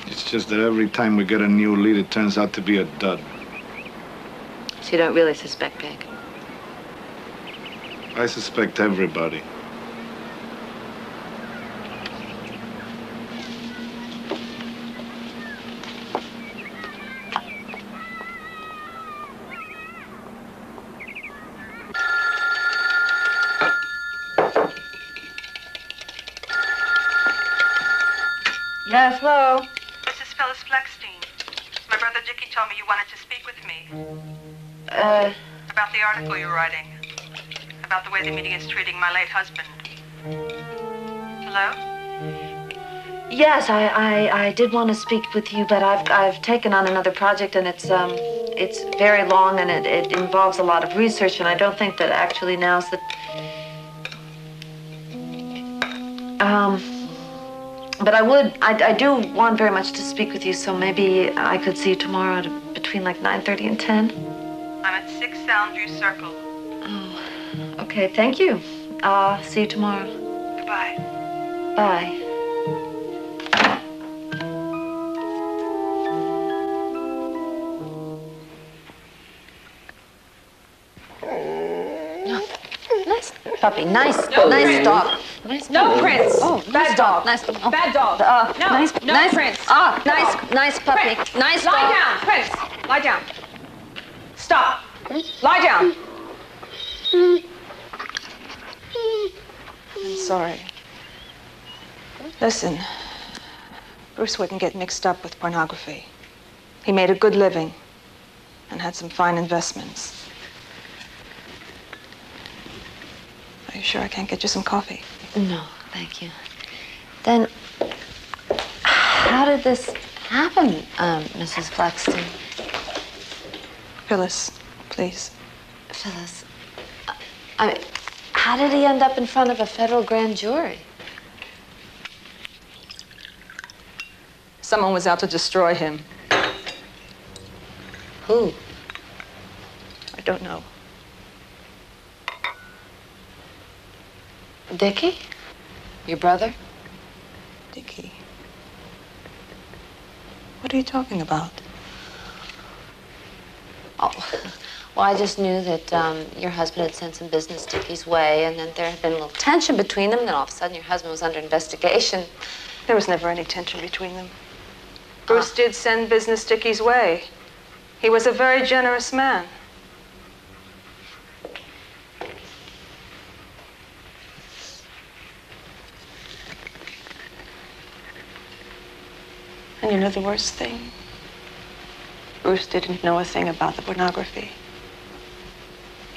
It's just that every time we get a new lead, it turns out to be a dud. So you don't really suspect Peg? I suspect everybody. Yes, hello? This is Phyllis Fleckstein. My brother Dickie told me you wanted to speak with me. About the article you're writing. About the way the media is treating my late husband. Hello? Yes, I did want to speak with you, but I've taken on another project, and it's very long, and it involves a lot of research, and I don't think that actually now's the... But I do want very much to speak with you, so maybe I could see you tomorrow between like 9:30 and 10. I'm at 6 Soundview Circle. Oh, okay, thank you. See you tomorrow. Goodbye. Bye. Nice puppy. Nice dog. Nice No, puppy. Prince. Oh, Bad dog. Nice. Oh. Bad dog. No, nice, no, nice, Prince. Nice puppy. Prince. Nice Lie dog. down, Prince. Lie down. Stop. Lie down. I'm sorry. Listen, Bruce wouldn't get mixed up with pornography. He made a good living and had some fine investments. Are you sure I can't get you some coffee? No, thank you. Then, how did this happen, Mrs. Fleckstein? Phyllis, please. Phyllis, I mean, how did he end up in front of a federal grand jury? Someone was out to destroy him. Who? I don't know. Dickie? Your brother? Dickie. What are you talking about? Oh, well, I just knew that your husband had sent some business Dickie's way, and then there had been a little tension between them, and then all of a sudden your husband was under investigation. There was never any tension between them. Bruce did send business Dickie's way. He was a very generous man. And you know the worst thing? Bruce didn't know a thing about the pornography.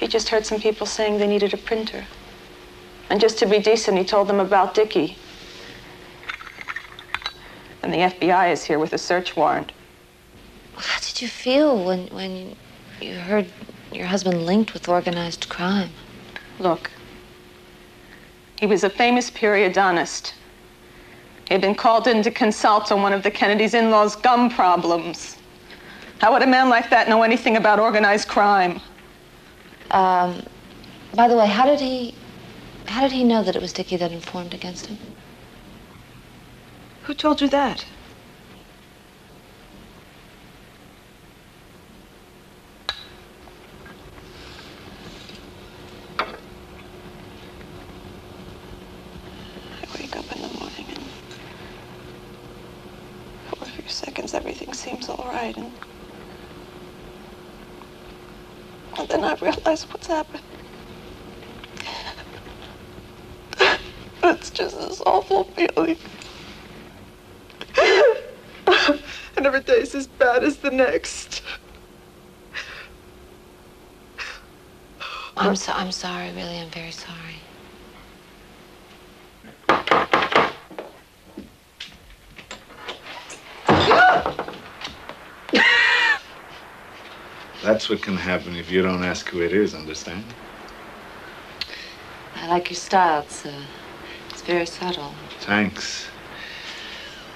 He just heard some people saying they needed a printer. And just to be decent, he told them about Dickie. And the FBI is here with a search warrant. How did you feel when you heard your husband linked with organized crime? Look, he was a famous periodontist. He had been called in to consult on one of the Kennedys' in-laws' gum problems. How would a man like that know anything about organized crime? By the way, how did he know that it was Dickie that informed against him? Who told you that? I wake up in the morning and for a few seconds everything seems all right, and then I realize what's happened. It's just this awful feeling. And every day is as bad as the next. I'm sorry, really, I'm very sorry. That's what can happen if you don't ask who it is, understand? I like your style. It's very subtle. Thanks.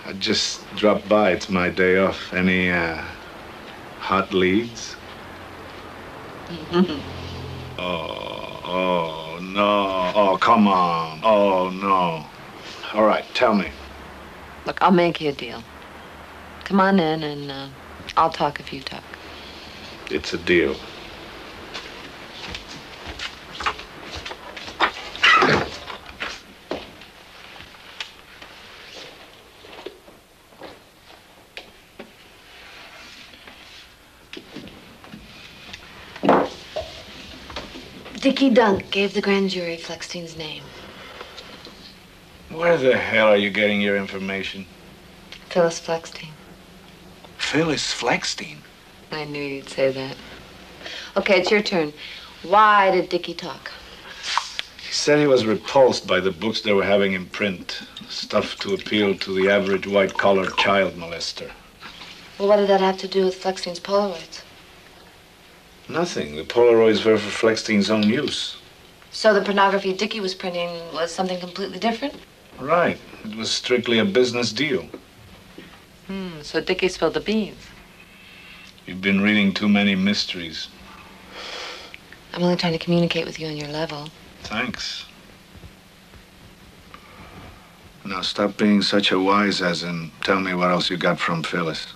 I just dropped by. It's my day off. Any hot leads? Oh, no. Oh, come on. Oh, no. All right, tell me. Look, I'll make you a deal. Come on in and I'll talk if you talk. It's a deal. Dickie Dunk gave the grand jury Fleckstein's name. Where the hell are you getting your information? Phyllis Fleckstein. Phyllis Fleckstein? I knew you'd say that. Okay, it's your turn. Why did Dickie talk? He said he was repulsed by the books they were having in print. Stuff to appeal to the average white-collar child molester. Well, what did that have to do with Fleckstein's Polaroids? Nothing. The Polaroids were for Fleckstein's own use. So the pornography Dickie was printing was something completely different? Right. It was strictly a business deal. So Dickie spilled the beans. You've been reading too many mysteries. I'm only trying to communicate with you on your level. Thanks. Now stop being such a wise-ass and tell me what else you got from Phyllis.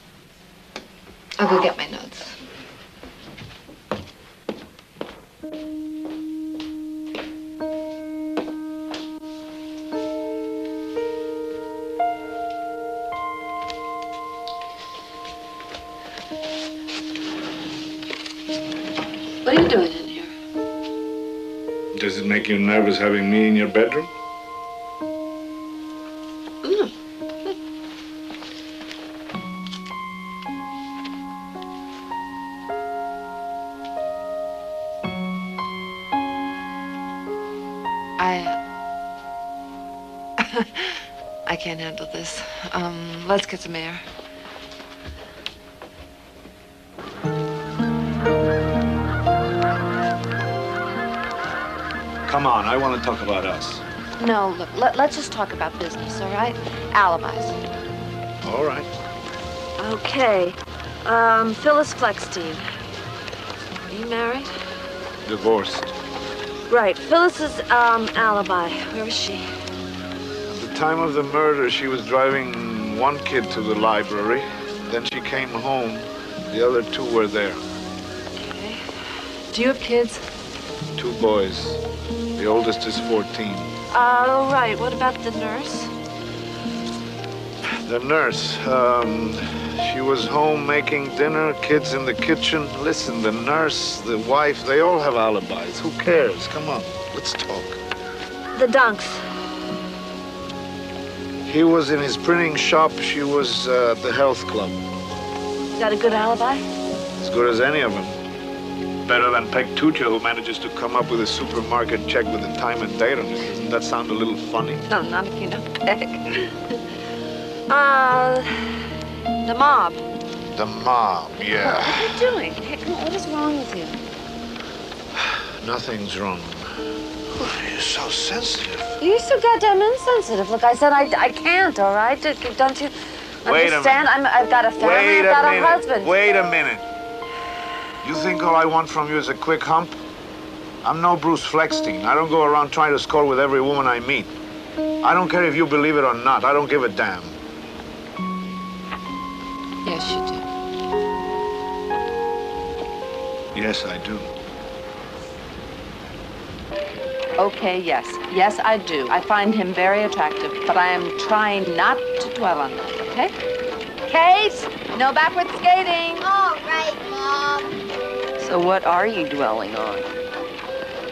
I'll go get my notes. What are you doing in here? Does it make you nervous having me in your bedroom? No. I can't handle this. Let's get some air. Come on, I want to talk about us. No, look, let's just talk about business, all right? Alibis. All right. Okay. Phyllis Fleckstein. Are you married? Divorced. Right. Phyllis's alibi. Where was she? At the time of the murder, she was driving one kid to the library. Then she came home. The other two were there. Okay. Do you have kids? 2 boys. The oldest is 14. Oh, right. What about the nurse? The nurse, she was home making dinner, kids in the kitchen. Listen, the nurse, the wife, they all have alibis. Who cares? Come on, let's talk. The Dunks. He was in his printing shop. She was at the health club. Got a good alibi? As good as any of them. Better than Peg Tuccia, who manages to come up with a supermarket check with the time and date on it. Doesn't that sound a little funny? No, not if you know Peg. The mob. The mob, yeah. What are you doing? Hey, come on, what is wrong with you? Nothing's wrong. You're so sensitive. You're so goddamn insensitive. Look, I said I can't, all right? Don't you Wait understand? I've got a family, I've got a husband. Wait a minute. You think all I want from you is a quick hump? I'm no Bruce Fleckstein. I don't go around trying to score with every woman I meet. I don't care if you believe it or not. I don't give a damn. Yes, you do. Yes, I do. Okay, yes. Yes, I do. I find him very attractive, but I am trying not to dwell on that, okay? Kate, no backward skating. All right, Mom. So what are you dwelling on?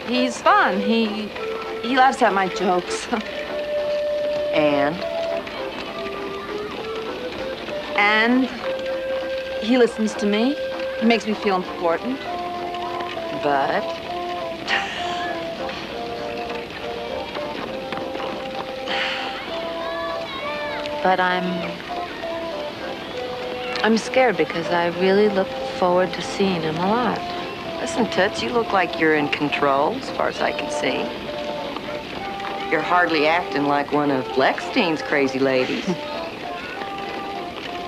He's fun. He laughs at my jokes. And he listens to me. He makes me feel important. But I'm scared because I really look forward to seeing him a lot. Listen, Toots, you look like you're in control as far as I can see. You're hardly acting like one of Fleckstein's crazy ladies.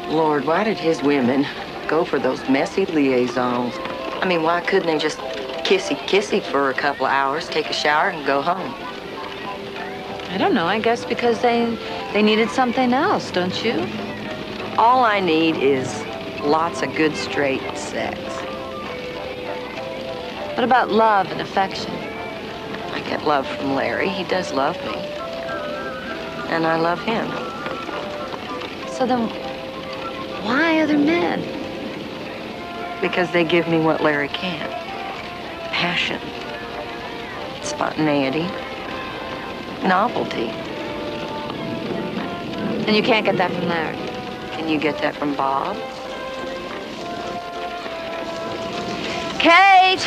Lord, why did his women go for those messy liaisons? I mean, why couldn't they just kissy-kissy for a couple of hours, take a shower, and go home? I don't know. I guess because they needed something else, don't you? All I need is lots of good straight sex. What about love and affection? I get love from Larry. He does love me. And I love him. So then, why other men? Because they give me what Larry can't. Passion. Spontaneity. Novelty. And you can't get that from Larry? Can you get that from Bob? Kate!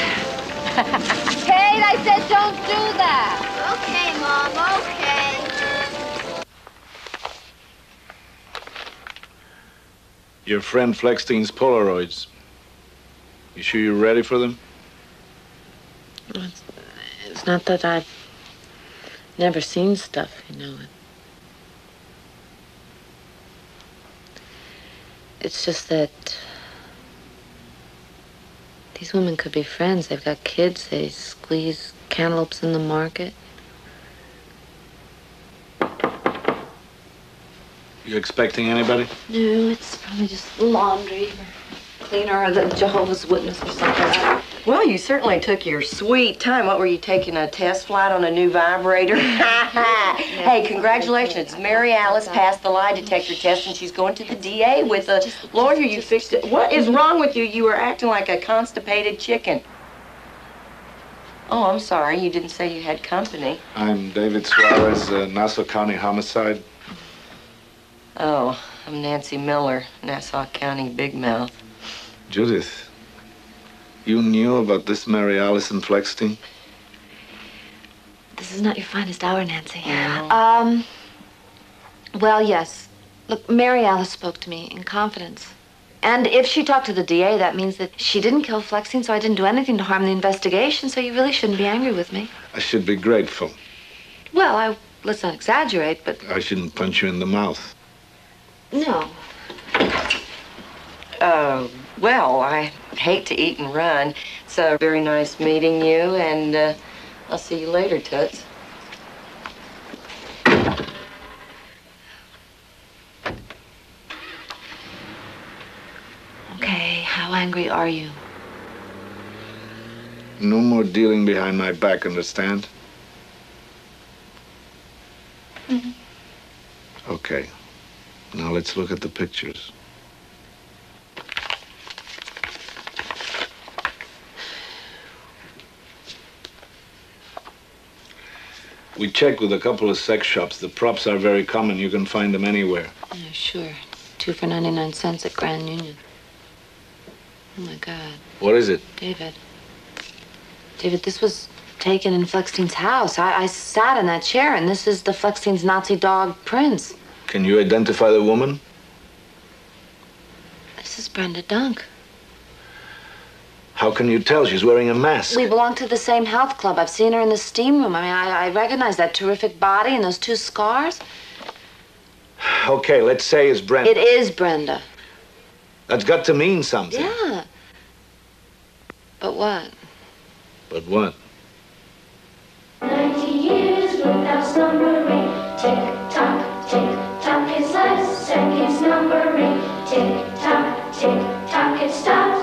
Kate, I said don't do that! Okay, Mom, okay. Your friend Fleckstein's Polaroids. You sure you're ready for them? It's not that I've never seen stuff, you know. It's just that these women could be friends. They've got kids. They squeeze cantaloupes in the market. You expecting anybody? No, it's probably just laundry or cleaner or the Jehovah's Witness or something. Well, you certainly took your sweet time. What were you taking, a test flight on a new vibrator? Hey, congratulations. Mary Alice passed the lie detector test and she's going to the DA with a lawyer. You fixed it. What is wrong with you? You were acting like a constipated chicken. Oh, I'm sorry. You didn't say you had company. I'm David Suarez, Nassau County Homicide. Oh, I'm Nancy Miller, Nassau County Big Mouth. Judith, you knew about this Mary Alice and Fleckstein? This is not your finest hour, Nancy. No. Well, yes. Look, Mary Alice spoke to me in confidence. And if she talked to the DA, that means that she didn't kill Fleckstein, so I didn't do anything to harm the investigation, so you really shouldn't be angry with me. I should be grateful. Well, let's not exaggerate, but... I shouldn't punch you in the mouth. No. Well, I hate to eat and run. It's very nice meeting you, and I'll see you later, Toots. Okay, how angry are you? No more dealing behind my back, understand? Mm-hmm. Okay. Now let's look at the pictures. We checked with a couple of sex shops. The props are very common. You can find them anywhere. Yeah, sure. 2 for 99 cents at Grand Union. Oh, my God. What is it? David, this was taken in Fleckstein's house. I sat in that chair, and this is the Fleckstein's Nazi dog, Prince. Can you identify the woman? This is Brenda Dunk. How can you tell? She's wearing a mask. We belong to the same health club. I've seen her in the steam room. I mean, I recognize that terrific body and those 2 scars. Okay, let's say it's Brenda. It is Brenda. That's got to mean something. Yeah. But what? But what? 90 years without slumbering. Tick-tock, tick-tock, his last seconds numbering. Tick-tock, tick-tock, it stops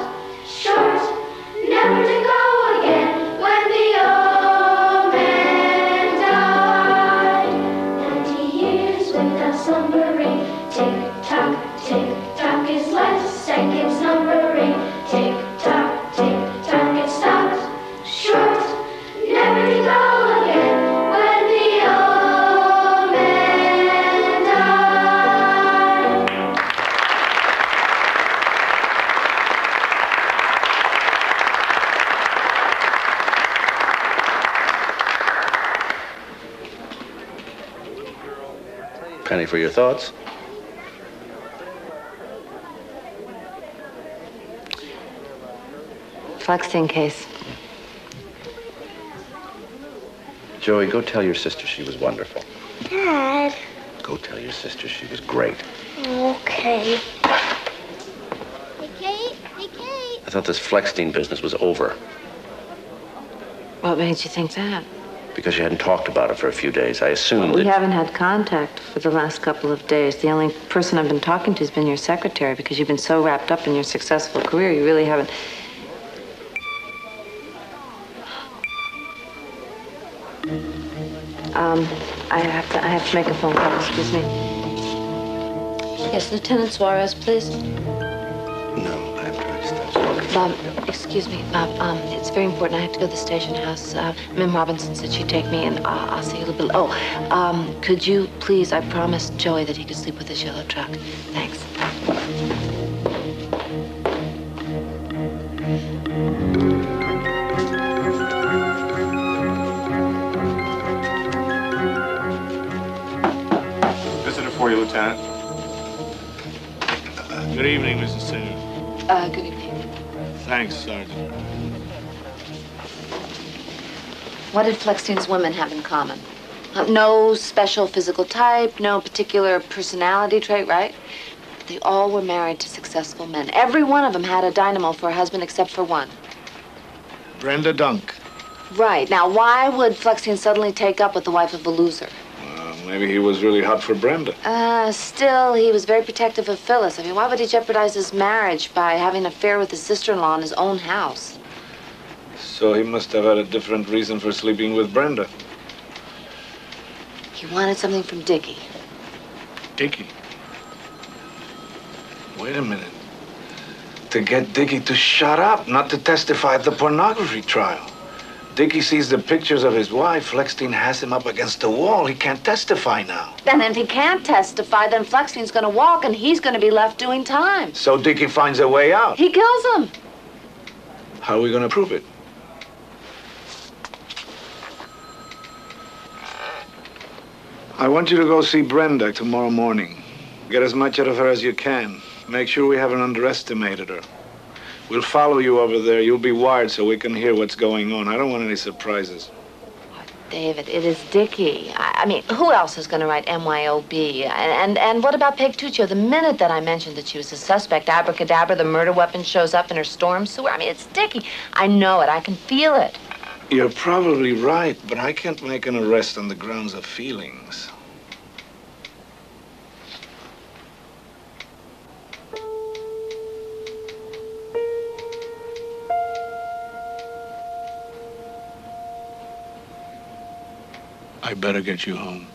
short, never to go again when the old man died. 90 years without slumbering. Tick-tock, tick-tock, his last seconds numbering. Tick-tock, tick-tock, it stops short, never to go again when the old man died. Penny for your thoughts. Fleckstein case. Joey, go tell your sister she was wonderful. Dad. Go tell your sister she was great. Okay. Hey, Kate. Hey, Kate. I thought this Fleckstein business was over What made you think that? because you hadn't talked about it for a few days. I assumed We that... haven't had contact for the last couple of days. The only person I've been talking to has been your secretary because you've been so wrapped up in your successful career. You really haven't. I have to make a phone call. Excuse me. Yes, Lieutenant Suarez, please. No, I haven't tried to stop smoking. Bob, excuse me, Bob. It's very important. I have to go to the station house. Mim Robinson said she'd take me, and I'll see you a little bit. Oh, could you please? I promised Joey that he could sleep with his yellow truck. Thanks. Visitor for you, Lieutenant. Good evening, Mrs. Singer. Good evening. Thanks, Sergeant. What did Fleckstein's women have in common? No special physical type, no particular personality trait, right? They all were married to successful men. Every one of them had a dynamo for a husband except for one. Brenda Dunk. Right. Now, why would Fleckstein suddenly take up with the wife of a loser? Maybe he was really hot for Brenda. Still, he was very protective of Phyllis. I mean, why would he jeopardize his marriage by having an affair with his sister-in-law in his own house? So he must have had a different reason for sleeping with Brenda. He wanted something from Dickie. Dickie? Wait a minute. To get Dickie to shut up, not to testify at the pornography trial. Dickie sees the pictures of his wife. Fleckstein has him up against the wall. He can't testify now. And if he can't testify, then Fleckstein's going to walk and he's going to be left doing time. So Dickie finds a way out. He kills him. How are we going to prove it? I want you to go see Brenda tomorrow morning. Get as much out of her as you can. Make sure we haven't underestimated her. We'll follow you over there. You'll be wired so we can hear what's going on. I don't want any surprises. David, it is Dickie. I mean, who else is going to write MYOB? And what about Peg Tuccio? The minute that I mentioned that she was a suspect, abracadabra, the murder weapon shows up in her storm sewer. I mean, it's Dickie. I know it. I can feel it. You're probably right, but I can't make an arrest on the grounds of feelings. I better get you home.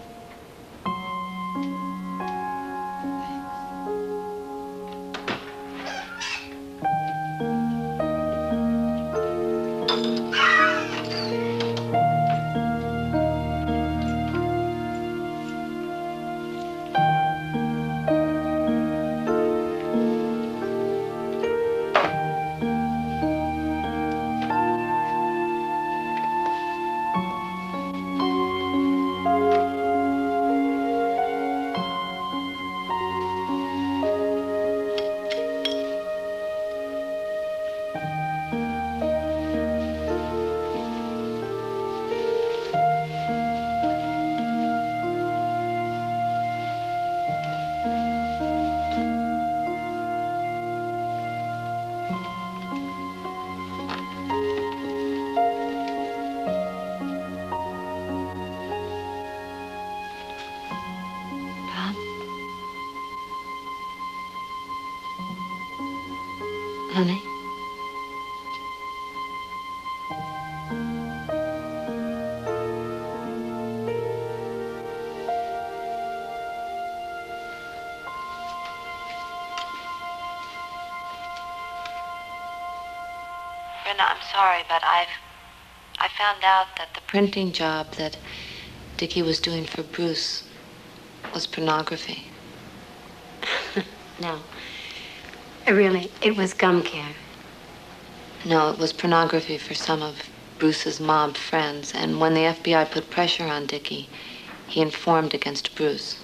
Honey? Brenda, I'm sorry, but I found out that the printing job that Dickie was doing for Bruce was pornography. No. Really, it was gum care. No, it was pornography for some of Bruce's mob friends. And when the FBI put pressure on Dickie, he informed against Bruce.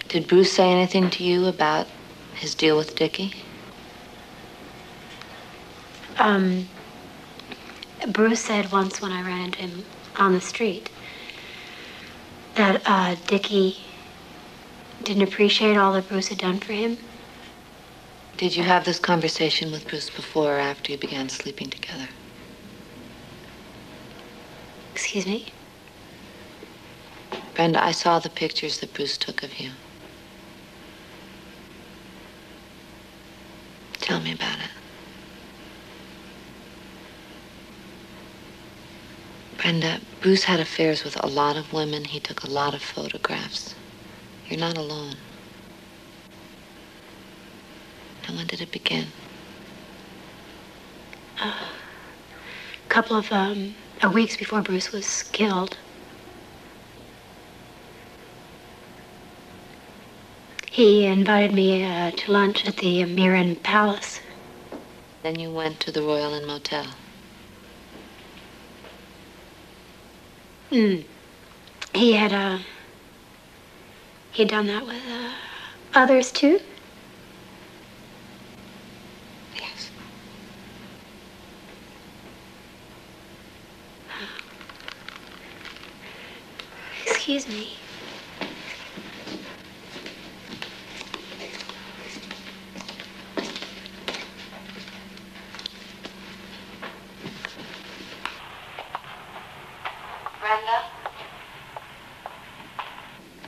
Did Bruce say anything to you about his deal with Dickie? Bruce said once when I ran into him on the street that Dickie didn't appreciate all that Bruce had done for him. Did you have this conversation with Bruce before or after you began sleeping together? Excuse me? Brenda, I saw the pictures that Bruce took of you. Tell me about it. Brenda, Bruce had affairs with a lot of women. He took a lot of photographs. You're not alone. And when did it begin? A couple of weeks before Bruce was killed. He invited me to lunch at the Mirren Palace. Then you went to the Royal Inn Motel. He'd done that with others too? Yes. Excuse me.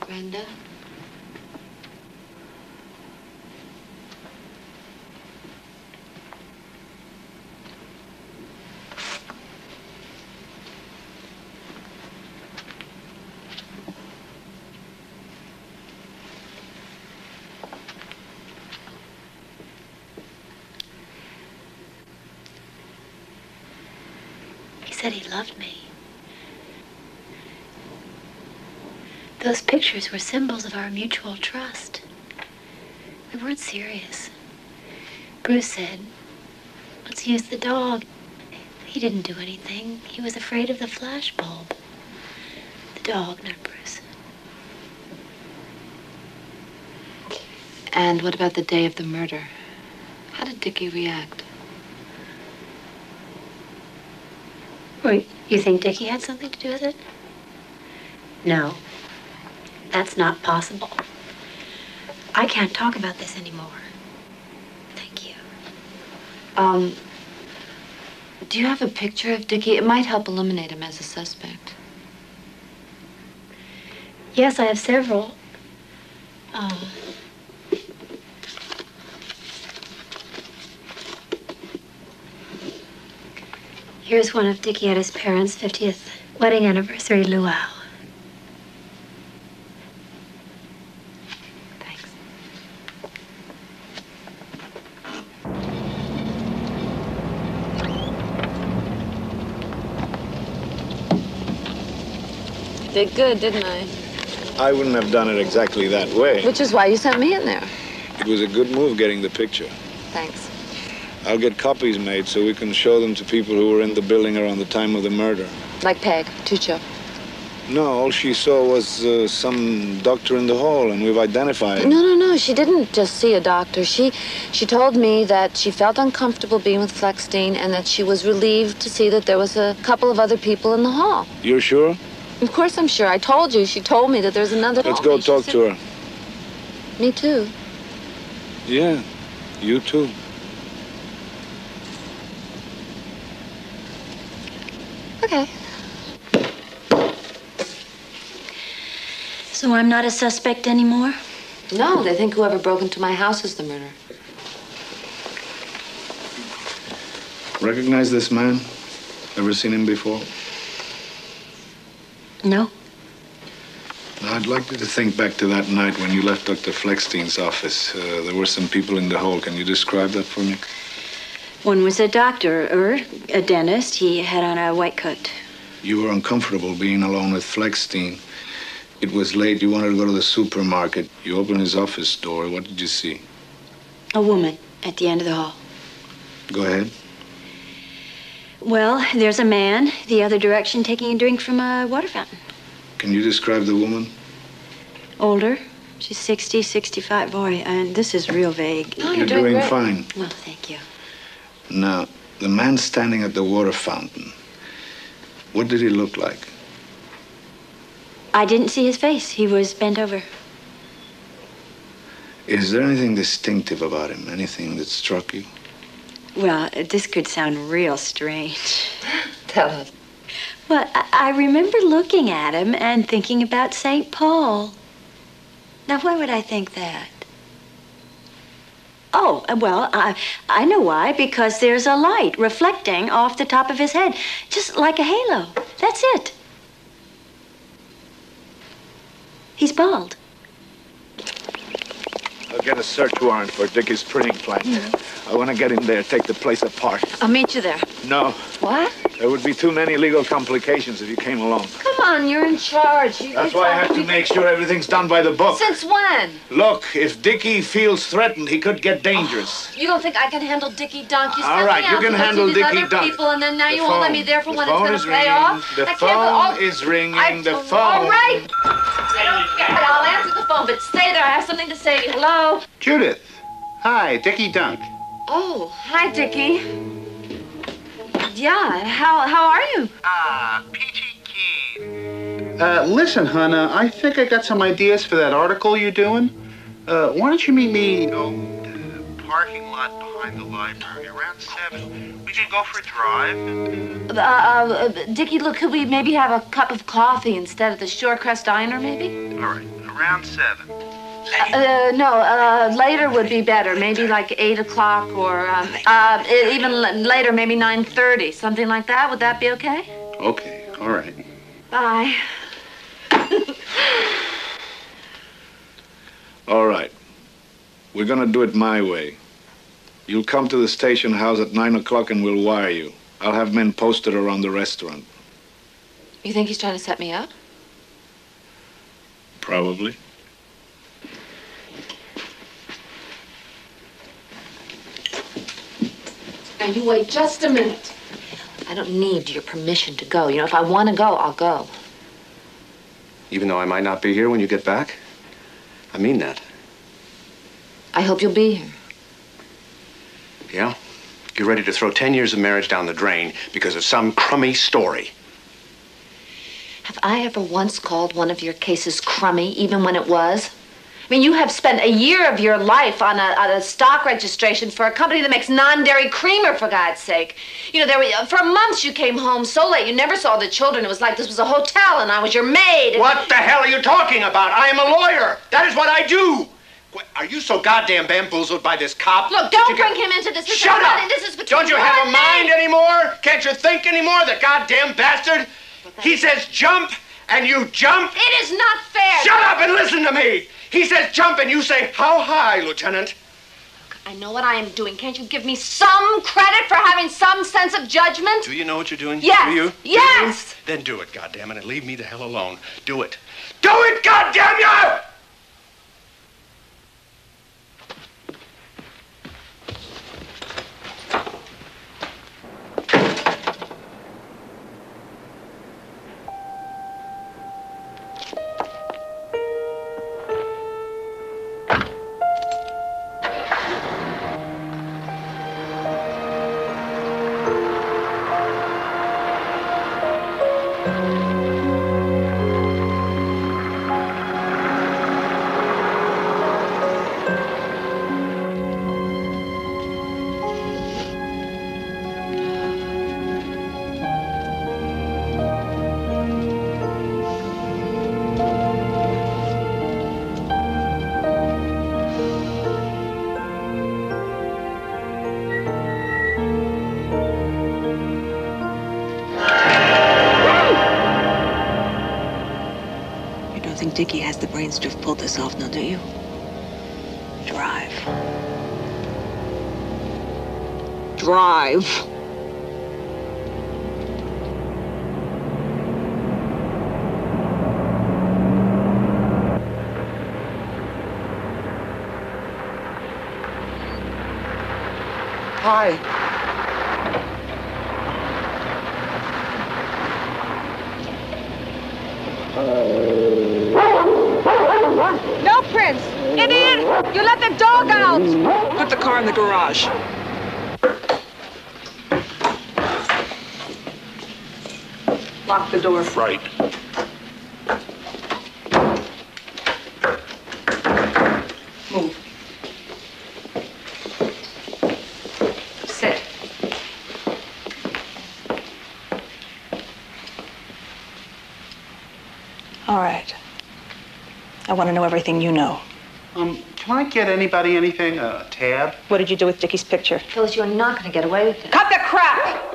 Brenda? He said he loved me. Those pictures were symbols of our mutual trust. We weren't serious. Bruce said, let's use the dog. He didn't do anything. He was afraid of the flashbulb. The dog, not Bruce. And what about the day of the murder? How did Dickie react? Well, you think Dickie had something to do with it? No. That's not possible. I can't talk about this anymore. Thank you. Do you have a picture of Dickie? It might help eliminate him as a suspect. Yes, I have several. Here's one of Dickie at his parents' 50th wedding anniversary luau. Did good, didn't I? I wouldn't have done it exactly that way. Which is why you sent me in there. It was a good move getting the picture. Thanks. I'll get copies made so we can show them to people who were in the building around the time of the murder. Like Peg, Tuccio. No, all she saw was some doctor in the hall, and we've identified... No. She didn't just see a doctor. She told me that she felt uncomfortable being with Fleckstein and that she was relieved to see that there was a couple of other people in the hall. You're sure? Of course I'm sure. I told you. She told me that there's another... Let's go talk to her. Me too. Yeah, you too. Okay. So I'm not a suspect anymore? No, they think whoever broke into my house is the murderer. Recognize this man? Ever seen him before? No. Now, I'd like you to think back to that night when you left Dr. Fleckstein's office. There were some people in the hall. Can you describe that for me? One was a doctor, or a dentist. He had on a white coat. You were uncomfortable being alone with Fleckstein. It was late. You wanted to go to the supermarket. You opened his office door. What did you see? A woman at the end of the hall. Go ahead. Well, there's a man the other direction taking a drink from a water fountain. Can you describe the woman? Older. She's 60, 65. Boy, and this is real vague. No, You're doing great. fine. Well, thank you. Now, the man standing at the water fountain, What did he look like? I didn't see his face. He was bent over. Is there anything distinctive about him? Anything that struck you? Well, this could sound real strange. Tell us. Well, I remember looking at him and thinking about St. Paul. Now, why would I think that? Oh, well, I know why. Because there's a light reflecting off the top of his head, just like a halo. That's it. He's bald. I'll get a search warrant for Dickie's printing plant. I want to get him there, take the place apart. I'll meet you there. No. What? There would be too many legal complications if you came along. Come on, you're in charge. That's why I have to make sure everything's done by the book. Since when? Look, if Dickie feels threatened, he could get dangerous. You don't think I can handle Dickie Dunk? You All right, you can handle Dickie Dunk. People, and then now you won't let me there for when it's going to pay ringing. off? The phone is ringing. The phone. All right. I'll answer the phone, but stay there. I have something to say to you. Hello? Judith. Hi, Dickie Dunk. Oh, hi, Dickie. Yeah, how are you? Peachy Keen. Listen, hon, I think I got some ideas for that article you're doing. Why don't you meet me, the parking lot behind the library around 7? We can go for a drive. Dickie, look, could we maybe have a cup of coffee instead of the Shorecrest Diner, maybe? All right, around 7. No, later would be better. Maybe like 8 o'clock or even later, maybe 9:30, something like that. Would that be okay? Okay, all right. Bye. All right. We're going to do it my way. You'll come to the station house at 9 o'clock and we'll wire you. I'll have men posted around the restaurant. You think he's trying to set me up? Probably. Now, you wait just a minute. I don't need your permission to go. You know, if I want to go, I'll go. Even though I might not be here when you get back? I mean that. I hope you'll be here. Yeah? You're ready to throw 10 years of marriage down the drain because of some crummy story. Have I ever once called one of your cases crummy, even when it was? I mean, you have spent a year of your life on a stock registration for a company that makes non-dairy creamer, for God's sake. You know, for months you came home so late, you never saw the children. It was like this was a hotel and I was your maid. What the hell are you talking about? I am a lawyer. That is what I do. Are you so goddamn bamboozled by this cop? Look, don't bring him into this. Shut up! This is between Don't you have a mind anymore? Can't you think anymore, the goddamn bastard? He says jump, and you jump. It is not fair. Shut up and listen to me. He says jump, and you say, how high, Lieutenant? I know what I am doing. Can't you give me some credit for having some sense of judgment? Do you know what you're doing? Yes. Do you? Yes. Do you? Then do it, goddammit, and leave me the hell alone. Do it. Do it, goddamn you! Dickie has the brains to have pulled this off now, do you? Drive. Drive. Hi. No, Prince! Idiot! You let the dog out! Put the car in the garage. Lock the door. Right. Move. Sit. All right. I want to know everything you know. Can I get anybody anything? A tab? What did you do with Dickie's picture? Phyllis, you're not going to get away with it. Cut the crap!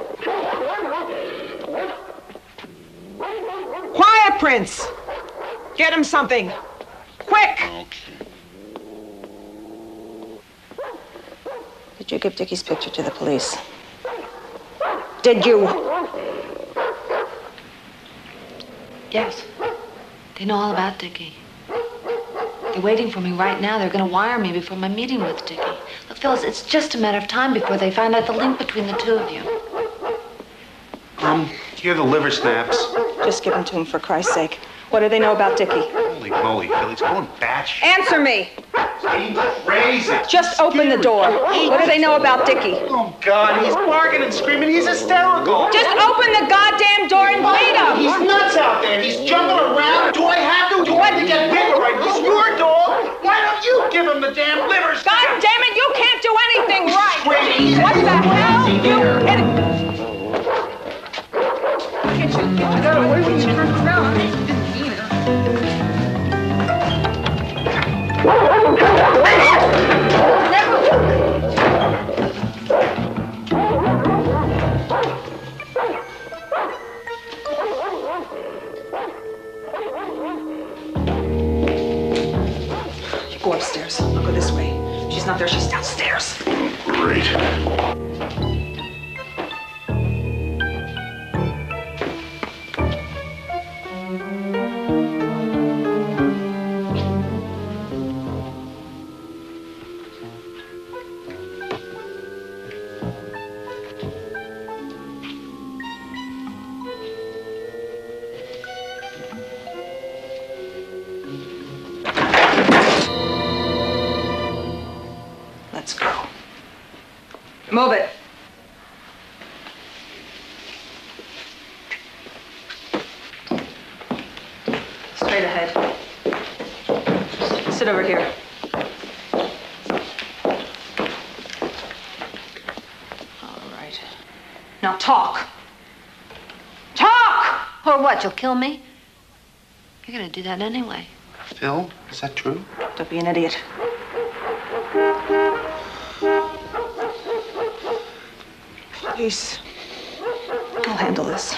Quiet, Prince! Get him something. Quick! Did you give Dickie's picture to the police? Did you? Yes. They know all about Dickie. They're waiting for me right now. They're going to wire me before my meeting with Dickie. Look, Phyllis, it's just a matter of time before they find out the link between the two of you. Here are the liver snaps. Just give them to him for Christ's sake. What do they know about Dickie? Holy moly, Philly's going batshit. Answer me! He's crazy. Just open the door. What do they know about Dickie? Oh, God, he's barking and screaming. He's hysterical. Just open the goddamn door and bleed him! He's nuts out there. He's jumping around. Do I have to? Do I have to get bigger, right? He's your dog. Why don't you give him the damn liver? God damn it, you can't do anything right! Crazy. What the hell? You hit it! Get away when you turn around. You go upstairs. I'll go this way. She's not there, she's downstairs. Great. Let's go. Move it. Straight ahead. Sit over here. All right. Now talk. Talk! Or what, you'll kill me? You're going to do that anyway. Phil, is that true? Don't be an idiot. Please. I'll handle this.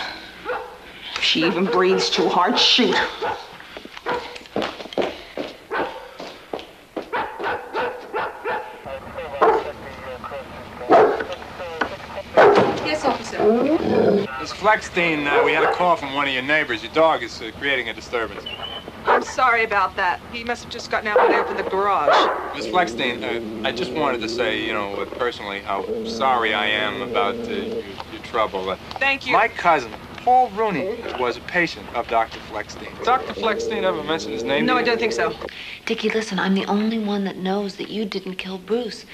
If she even breathes too hard, shoot. Yes, officer. Miss Fleckstein, we had a call from one of your neighbors. Your dog is creating a disturbance. I'm sorry about that. He must have just gotten out when I opened the garage. Miss Fleckstein, I just wanted to say, you know, personally, how sorry I am about your trouble. Thank you. My cousin, Paul Rooney, was a patient of Dr. Fleckstein. Dr. Fleckstein ever mentioned his name? No, I don't think so. Dickie, listen, I'm the only one that knows that you didn't kill Bruce.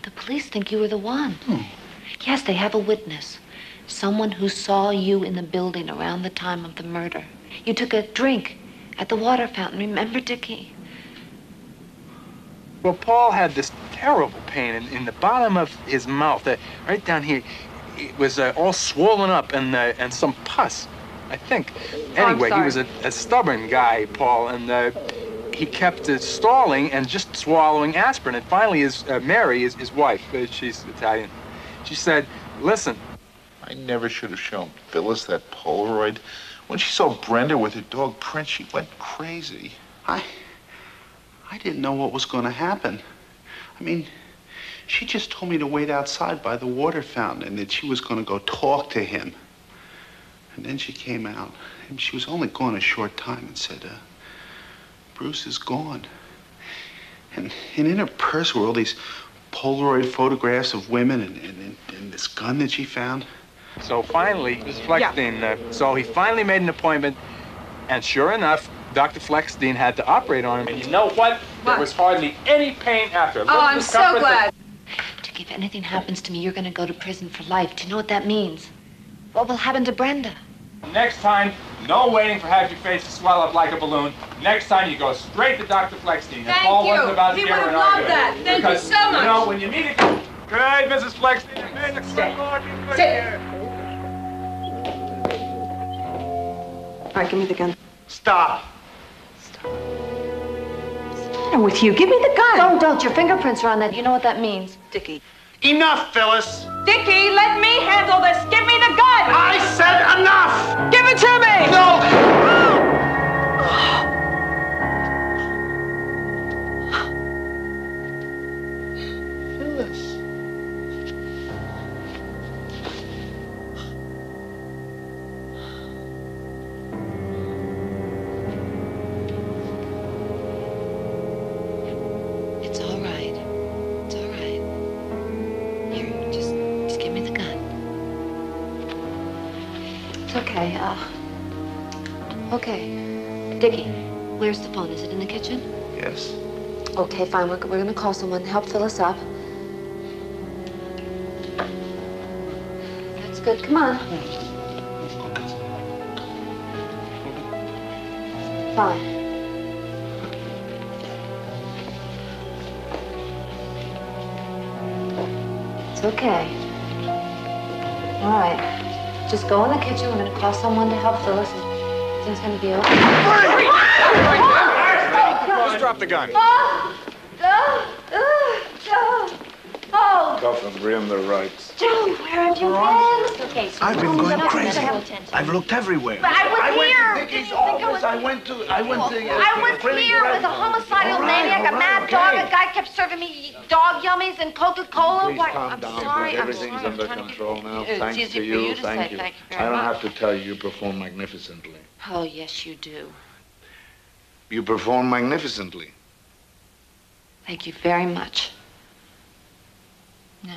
The police think you were the one. Yes, they have a witness. Someone who saw you in the building around the time of the murder. You took a drink at the water fountain, remember, Dickie? Well, Paul had this terrible pain in the bottom of his mouth, right down here. It was all swollen up and some pus, I think. Anyway, he was a stubborn guy, Paul, and he kept stalling and just swallowing aspirin. And finally, Mary, his wife, she's Italian, she said, listen. I never should have shown Phyllis that Polaroid. When she saw Brenda with her dog Prince, she went crazy. I didn't know what was going to happen. I mean, she just told me to wait outside by the water fountain and that she was going to go talk to him. And then she came out, and she was only gone a short time, and said, Bruce is gone. And in her purse were all these Polaroid photographs of women and this gun that she found. So finally, Mrs. Fleckstein, so he finally made an appointment, and sure enough, Dr. Fleckstein had to operate on him. And you know what? There was hardly any pain after. Oh, I'm so glad. Dickie, if anything happens to me, you're going to go to prison for life. Do you know what that means? What will happen to Brenda? Next time, no waiting for half your face to swell up like a balloon. Next time, you go straight to Dr. Fleckstein. Thank Paul you. wasn't about to He get would her have an loved argument. that. Thank you Because, so much. You know, when you meet a... Good night, Mrs. Fleckstein. May the good Lord be good here. All right, give me the gun. Stop. What's the matter with you? Give me the gun. Don't. Your fingerprints are on that. You know what that means. Dickie. Enough, Phyllis. Dickie, let me handle this. Give me the gun. I said enough. Give it to me. No. It's all right. It's all right. Here, just give me the gun. It's okay. Okay. Dickie, where's the phone? Is it in the kitchen? Yes. Okay, fine. We're gonna call someone. Help fill us up. That's good. Come on. Fine. It's okay. All right. Just go in the kitchen. We're gonna call someone to help fill us. Everything's gonna be okay. Just drop the gun. Go from Brim the rights. Joe, where have you been? Okay, so I've been going I'll crazy. have attention. I've looked everywhere. But I was here. went to Dickie's office. I went to I was here with a homicidal maniac, a mad dog. A guy kept serving me dog yummies and Coca-Cola. Please What? calm I'm down. sorry. Everything's I'm under trying to control now. It's Thanks easy to for you. you to Thank say. you. Thank you I very don't much. have to tell you, you perform magnificently. Oh, yes, you do. You perform magnificently. Thank you very much. No.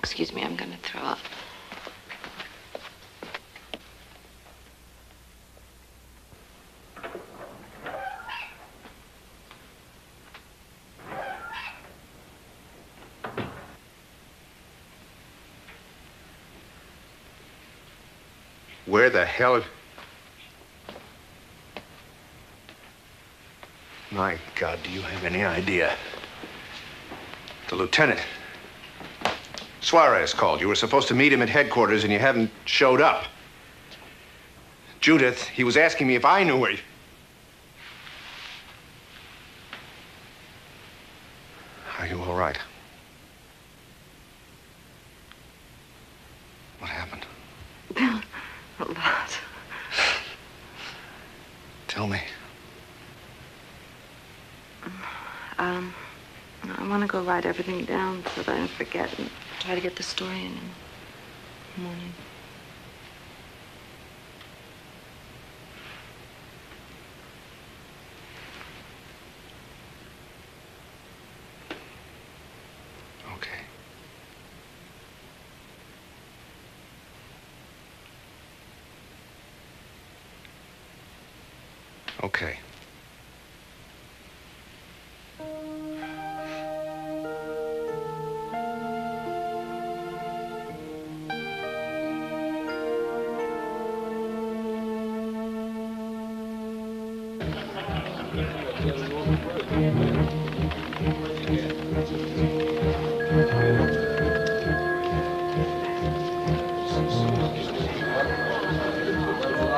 Excuse me, I'm gonna throw up. Where the hell... My God, do you have any idea? The lieutenant. Suarez called. You were supposed to meet him at headquarters and you haven't showed up. Judith, he was asking me if I knew where... Are you all right? What happened? A lot. Tell me. I want to go write everything down so that I don't forget and Try to get the story in the morning. Okay. Okay.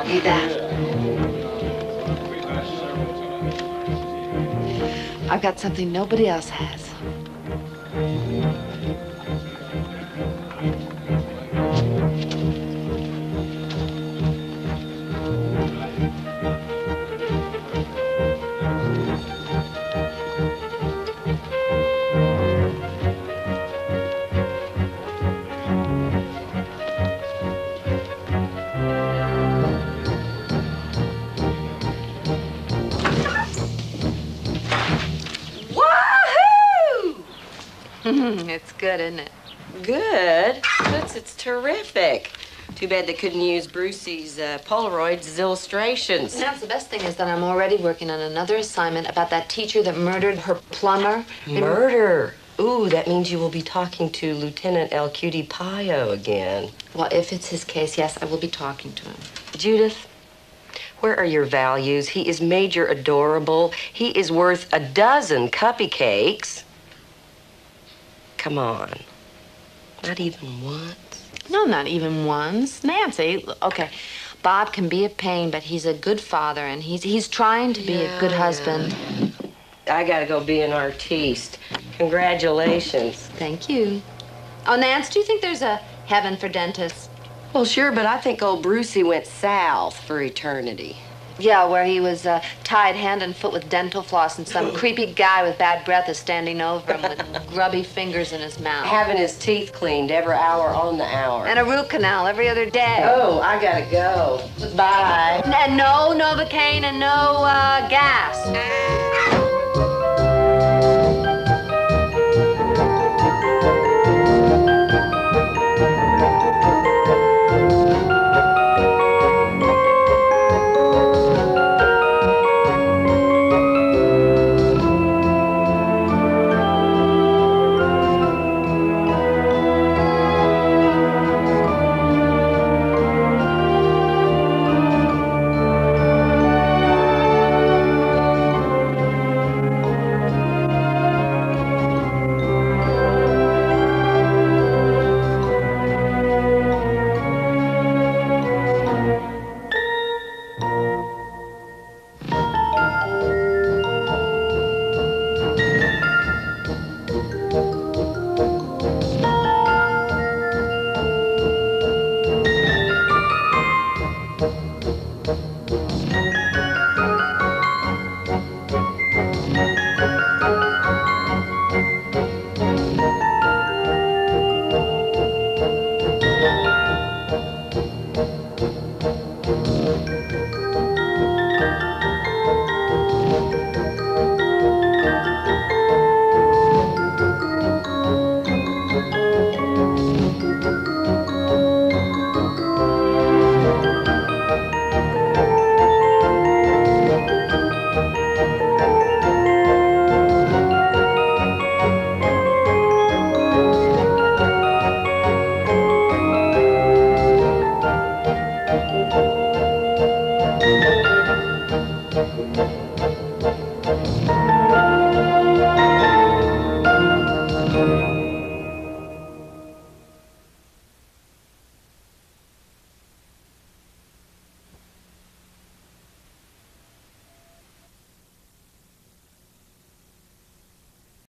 Hey, Dad. I've got something nobody else has. It's good, isn't it? Good? It's terrific. Too bad they couldn't use Brucey's Polaroids as illustrations. That's the best thing is that I'm already working on another assignment about that teacher that murdered her plumber. Murder? Ooh, that means you will be talking to Lieutenant El Cutie Pio again. Well, if it's his case, yes, I will be talking to him. Judith, where are your values? He is Major Adorable. He is worth a dozen cupcakes. Come on. Not even once? No, not even once. Nancy, okay, Bob can be a pain, but he's a good father, and he's trying to be a good husband. I gotta go be an artiste. Congratulations. Thank you. Oh, Nance, do you think there's a heaven for dentists? Well, sure, but I think old Brucey went south for eternity. Yeah, where he was tied hand and foot with dental floss, and some creepy guy with bad breath is standing over him with grubby fingers in his mouth. Having his teeth cleaned every hour on the hour. And a root canal every other day. Oh, I gotta go. Bye. And no Novocaine and no gas.